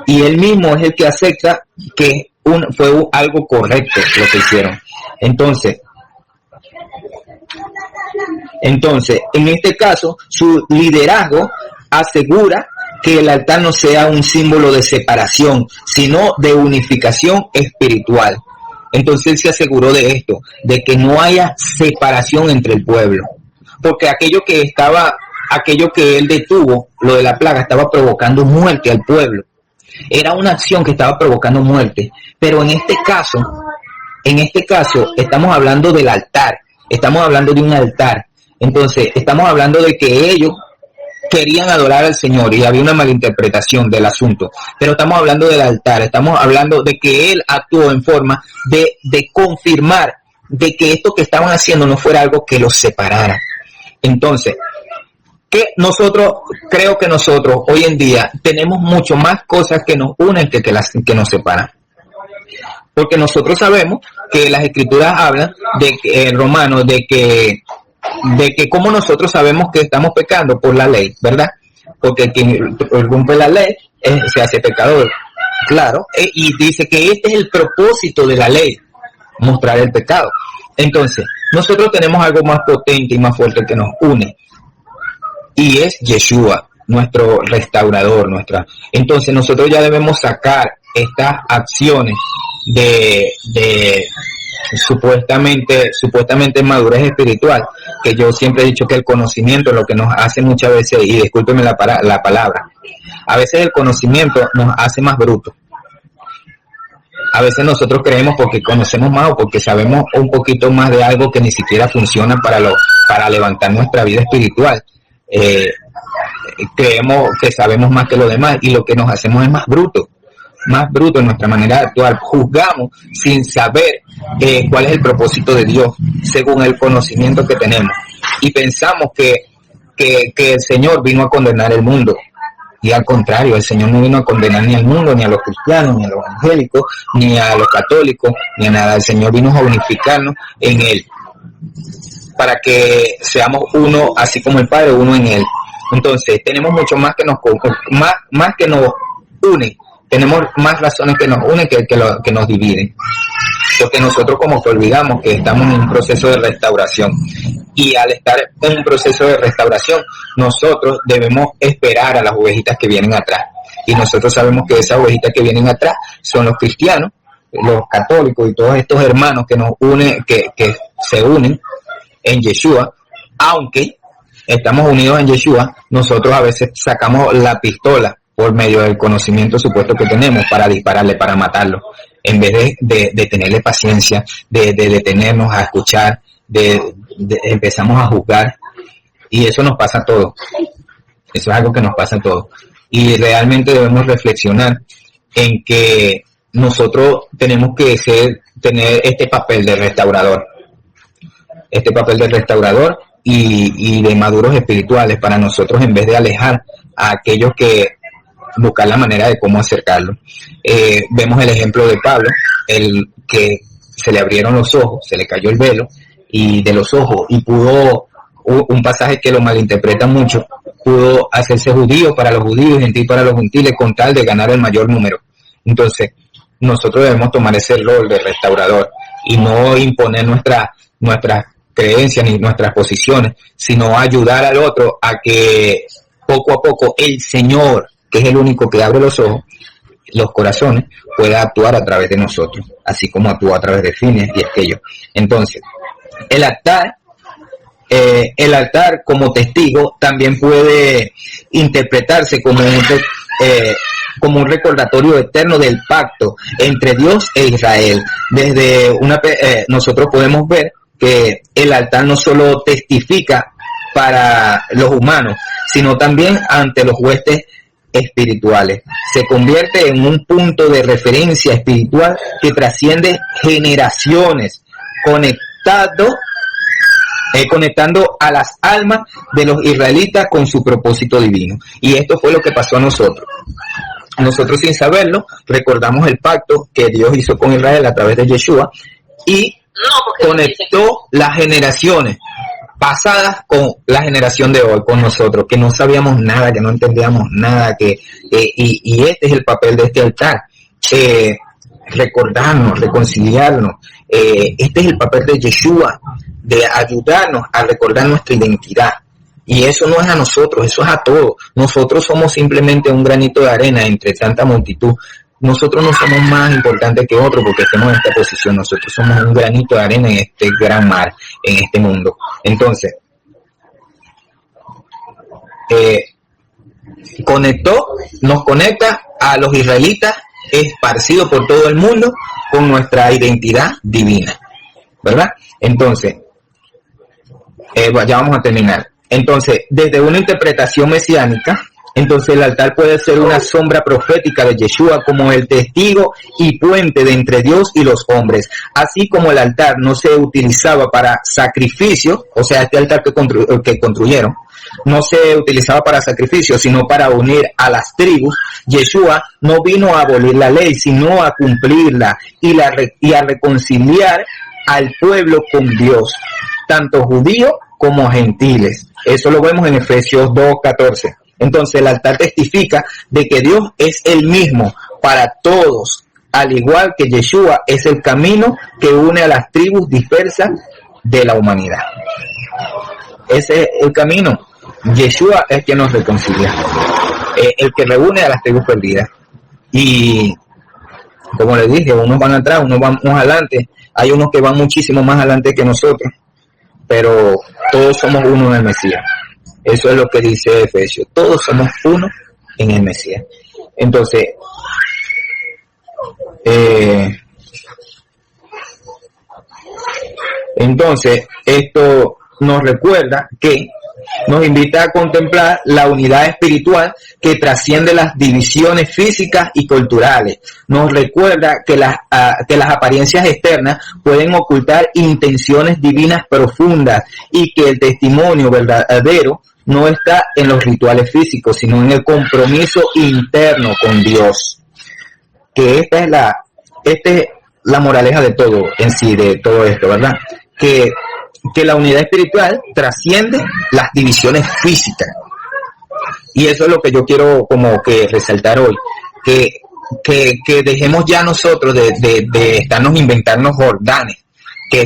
Y Él mismo es el que acepta que fue algo correcto lo que hicieron. Entonces, en este caso, su liderazgo asegura que el altar no sea un símbolo de separación, sino de unificación espiritual. Entonces él se aseguró de esto, de que no haya separación entre el pueblo, porque aquello que él detuvo, lo de la plaga, estaba provocando muerte al pueblo. Era una acción que estaba provocando muerte, pero en este caso estamos hablando del altar, estamos hablando de un altar. Entonces estamos hablando de que ellos querían adorar al Señor y había una malinterpretación del asunto, pero estamos hablando del altar, estamos hablando de que Él actuó en forma de confirmar de que esto que estaban haciendo no fuera algo que los separara. Entonces, creo que nosotros hoy en día tenemos mucho más cosas que nos unen que nos separan. Porque nosotros sabemos que las escrituras hablan de que, Romanos, de que como nosotros sabemos que estamos pecando por la ley, ¿verdad? Porque quien rompe la ley se hace pecador, claro, y dice que este es el propósito de la ley, mostrar el pecado. Entonces, nosotros tenemos algo más potente y más fuerte que nos une, y es Yeshua, nuestro restaurador, Entonces nosotros ya debemos sacar estas acciones de supuestamente madurez espiritual, que yo siempre he dicho que el conocimiento es lo que nos hace muchas veces, y discúlpeme la palabra, a veces el conocimiento nos hace más brutos. A veces nosotros creemos porque conocemos más o porque sabemos un poquito más de algo que ni siquiera funciona para levantar nuestra vida espiritual. Creemos que sabemos más que los demás y lo que nos hacemos es más bruto en nuestra manera de actuar. Juzgamos sin saber cuál es el propósito de Dios según el conocimiento que tenemos, y pensamos que el Señor vino a condenar el mundo, y al contrario, el Señor no vino a condenar ni al mundo, ni a los cristianos, ni a los evangélicos, ni a los católicos, ni a nada. El Señor vino a unificarnos en Él, para que seamos uno, así como el Padre, uno en Él. Entonces tenemos mucho más que nos une, tenemos más razones que nos unen que nos dividen, porque nosotros como que olvidamos que estamos en un proceso de restauración, y al estar en un proceso de restauración nosotros debemos esperar a las ovejitas que vienen atrás, y nosotros sabemos que esas ovejitas que vienen atrás son los cristianos, los católicos y todos estos hermanos que nos unen, que se unen en Yeshua. Aunque estamos unidos en Yeshua, nosotros a veces sacamos la pistola por medio del conocimiento supuesto que tenemos para dispararle, para matarlo, en vez de tenerle paciencia, de detenernos a escuchar, empezamos a juzgar, y eso nos pasa a todos. Eso es algo que nos pasa a todos, y realmente debemos reflexionar en que nosotros tenemos que tener este papel de restaurador, y de maduros espirituales para nosotros, en vez de alejar a aquellos que buscar la manera de cómo acercarlo. Vemos el ejemplo de Pablo, el que se le abrieron los ojos, se le cayó el velo y de los ojos, y pudo, un pasaje que lo malinterpreta mucho, pudo hacerse judío para los judíos y gentil para los gentiles con tal de ganar el mayor número. Entonces nosotros debemos tomar ese rol de restaurador y no imponer nuestras creencias ni nuestras posiciones, sino ayudar al otro a que poco a poco el Señor, que es el único que abre los ojos, los corazones, pueda actuar a través de nosotros, así como actúa a través de Fines y aquello. Entonces, el altar como testigo también puede interpretarse como un recordatorio eterno del pacto entre Dios e Israel. Nosotros podemos ver que el altar no solo testifica para los humanos, sino también ante los huestes espirituales. Se convierte en un punto de referencia espiritual que trasciende generaciones conectando a las almas de los israelitas con su propósito divino. Y esto fue lo que pasó a nosotros. Nosotros, sin saberlo, recordamos el pacto que Dios hizo con Israel a través de Yeshua y conectó las generaciones pasadas con la generación de hoy, con nosotros, que no sabíamos nada, que no entendíamos nada, y este es el papel de este altar, recordarnos, reconciliarnos. Este es el papel de Yeshua, de ayudarnos a recordar nuestra identidad. Y eso no es a nosotros, eso es a todos. Nosotros somos simplemente un granito de arena entre tanta multitud. Nosotros no somos más importantes que otros porque estemos en esta posición. Nosotros somos un granito de arena en este gran mar, en este mundo. Entonces, nos conecta a los israelitas esparcidos por todo el mundo con nuestra identidad divina, ¿verdad? Entonces, ya vamos a terminar. Entonces, desde una interpretación mesiánica, entonces el altar puede ser una sombra profética de Yeshua como el testigo y puente de entre Dios y los hombres. Así como el altar no se utilizaba para sacrificio, o sea, este altar que construyeron, no se utilizaba para sacrificio, sino para unir a las tribus, Yeshua no vino a abolir la ley, sino a cumplirla y a reconciliar al pueblo con Dios, tanto judíos como gentiles. Eso lo vemos en Efesios 2:14. Entonces el altar testifica de que Dios es el mismo para todos, al igual que Yeshua es el camino que une a las tribus dispersas de la humanidad. Ese es el camino. Yeshua es quien nos reconcilia, el que reúne a las tribus perdidas. Y como les dije, unos van atrás, unos van adelante. Hay unos que van muchísimo más adelante que nosotros, pero todos somos uno en el Mesías. Eso es lo que dice Efesios. Todos somos uno en el Mesías. Entonces, esto nos recuerda que nos invita a contemplar la unidad espiritual que trasciende las divisiones físicas y culturales. Nos recuerda que las apariencias externas pueden ocultar intenciones divinas profundas y que el testimonio verdadero no está en los rituales físicos, sino en el compromiso interno con Dios. Que esta es la moraleja de todo en sí, de todo esto, ¿verdad? Que la unidad espiritual trasciende las divisiones físicas. Y eso es lo que yo quiero como que resaltar hoy, que dejemos ya nosotros de estarnos inventando jordanes que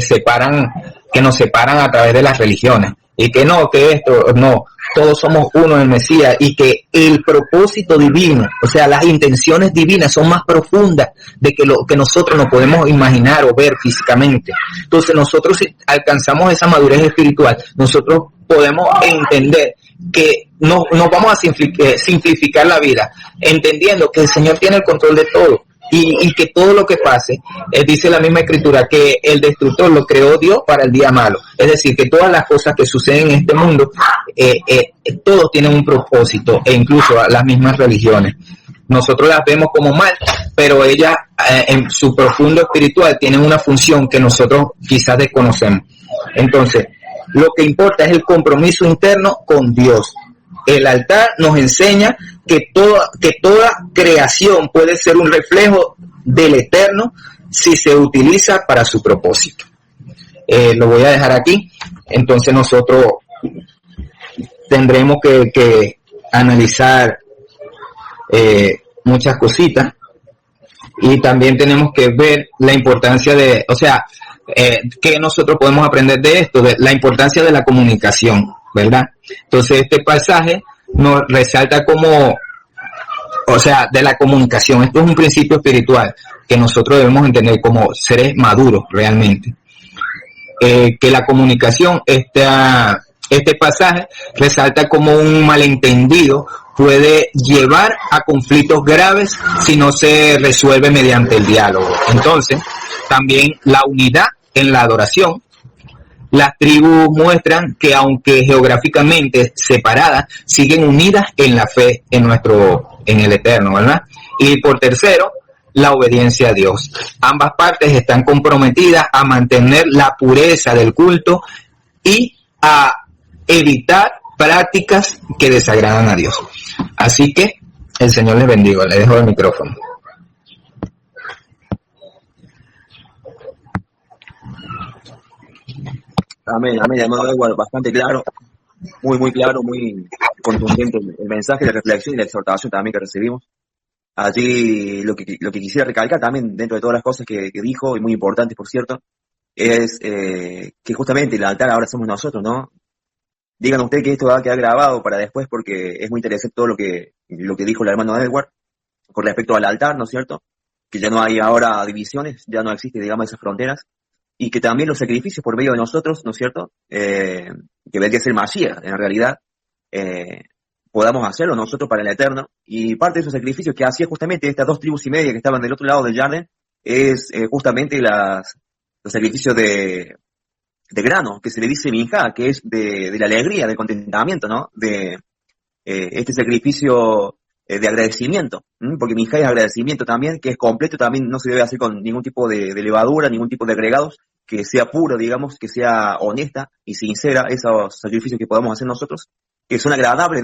nos separan a través de las religiones. Y que todos somos uno en el Mesías, y que el propósito divino, o sea, las intenciones divinas son más profundas de que lo que nosotros no podemos imaginar o ver físicamente. Entonces nosotros, si alcanzamos esa madurez espiritual, nosotros podemos entender que no vamos a simplificar la vida, entendiendo que el Señor tiene el control de todo. Y que todo lo que pase, dice la misma escritura, que el destructor lo creó Dios para el día malo. Es decir, que todas las cosas que suceden en este mundo, todos tienen un propósito, e incluso las mismas religiones. Nosotros las vemos como mal, pero ellas en su profundo espiritual tienen una función que nosotros quizás desconocemos. Entonces, lo que importa es el compromiso interno con Dios. El altar nos enseña que toda creación puede ser un reflejo del Eterno si se utiliza para su propósito. Lo voy a dejar aquí. Entonces nosotros tendremos que analizar muchas cositas, y también tenemos que ver la importancia que nosotros podemos aprender de esto, de la importancia de la comunicación, ¿verdad? Entonces este pasaje nos resalta de la comunicación. Esto es un principio espiritual que nosotros debemos entender como seres maduros realmente. Que la comunicación, este pasaje resalta como un malentendido puede llevar a conflictos graves si no se resuelve mediante el diálogo. Entonces, también la unidad en la adoración. Las tribus muestran que aunque geográficamente separadas, siguen unidas en la fe en el Eterno, ¿verdad? Y por tercero, la obediencia a Dios. Ambas partes están comprometidas a mantener la pureza del culto y a evitar prácticas que desagradan a Dios. Así que el Señor les bendiga. Le dejo el micrófono. Amén, amén, hermano Edward, bastante claro, muy claro, muy contundente el mensaje, la reflexión y la exhortación también que recibimos. Allí lo que quisiera recalcar también dentro de todas las cosas que dijo, y muy importantes por cierto, es que justamente el altar ahora somos nosotros, ¿no? Digan ustedes que esto va a quedar grabado para después porque es muy interesante todo lo que dijo el hermano Edward con respecto al altar, ¿no es cierto? Que ya no hay ahora divisiones, ya no existe, digamos, esas fronteras, y que también los sacrificios por medio de nosotros, ¿no es cierto? Que vendría a ser Mashiach, en realidad, podamos hacerlo nosotros para el Eterno, y parte de esos sacrificios que hacía justamente estas 2 tribus y media que estaban del otro lado del Jardín, es justamente los sacrificios de grano, que se le dice minjá, que es de la alegría, del contentamiento, ¿no? De este sacrificio de agradecimiento, porque minjá es agradecimiento también, que es completo, también no se debe hacer con ningún tipo de levadura, ningún tipo de agregados, que sea puro, digamos, que sea honesta y sincera esos sacrificios que podamos hacer nosotros, que son agradables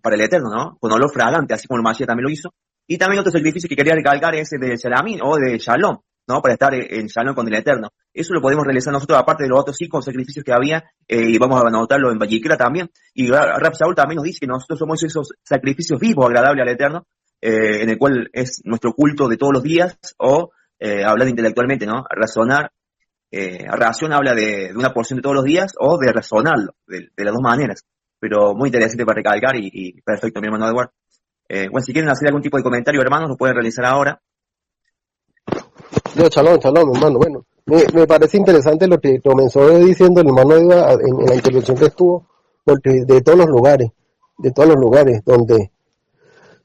para el Eterno, ¿no? Con olor fragante, así como el Mashiach también lo hizo. Y también otro sacrificio que quería recalcar es el de Shalamín o de Shalom, ¿no? Para estar en Shalom con el Eterno. Eso lo podemos realizar nosotros, aparte de los otros 5 sacrificios que había, y vamos a anotarlo en Vallicra también. Y Rab Saúl también nos dice que nosotros somos esos sacrificios vivos, agradables al Eterno, en el cual es nuestro culto de todos los días, o hablar intelectualmente, ¿no? Razonar. Razón habla de una porción de todos los días o de razonarlo, de las dos maneras. Pero muy interesante para recalcar y perfecto, mi hermano Edward. Bueno, si quieren hacer algún tipo de comentario, hermanos, lo pueden realizar ahora. Dios, shalom, hermano. Bueno, me parece interesante lo que comenzó diciendo el hermano Edward en la intervención que estuvo, porque de todos los lugares donde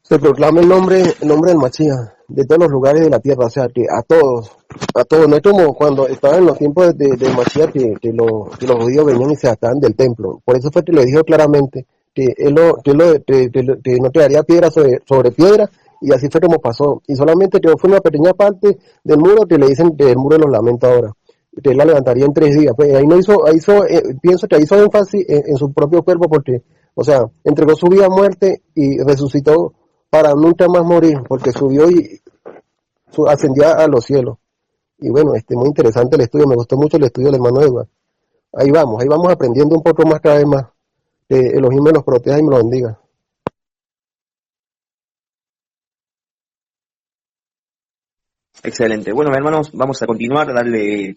se proclama el nombre del Mashiach, de todos los lugares de la tierra, o sea, que a todos, no es como cuando estaban en los tiempos de Mashiach que los judíos venían y se sacaban del templo. Por eso fue que le dijo claramente que que no quedaría piedra sobre piedra, y así fue como pasó. Y solamente que fue una pequeña parte del muro que le dicen del muro de los lamentos ahora, que él la levantaría en 3 días. Pues pienso que hizo énfasis en su propio cuerpo, porque, o sea, entregó su vida a muerte y resucitó para nunca más morir, porque subió y ascendió a los cielos. Y bueno, muy interesante el estudio, me gustó mucho el estudio del hermano Edward. Ahí vamos aprendiendo un poco más cada vez más. Que Elohim me los proteja y me los bendiga. Excelente. Bueno, hermanos, vamos a continuar, darle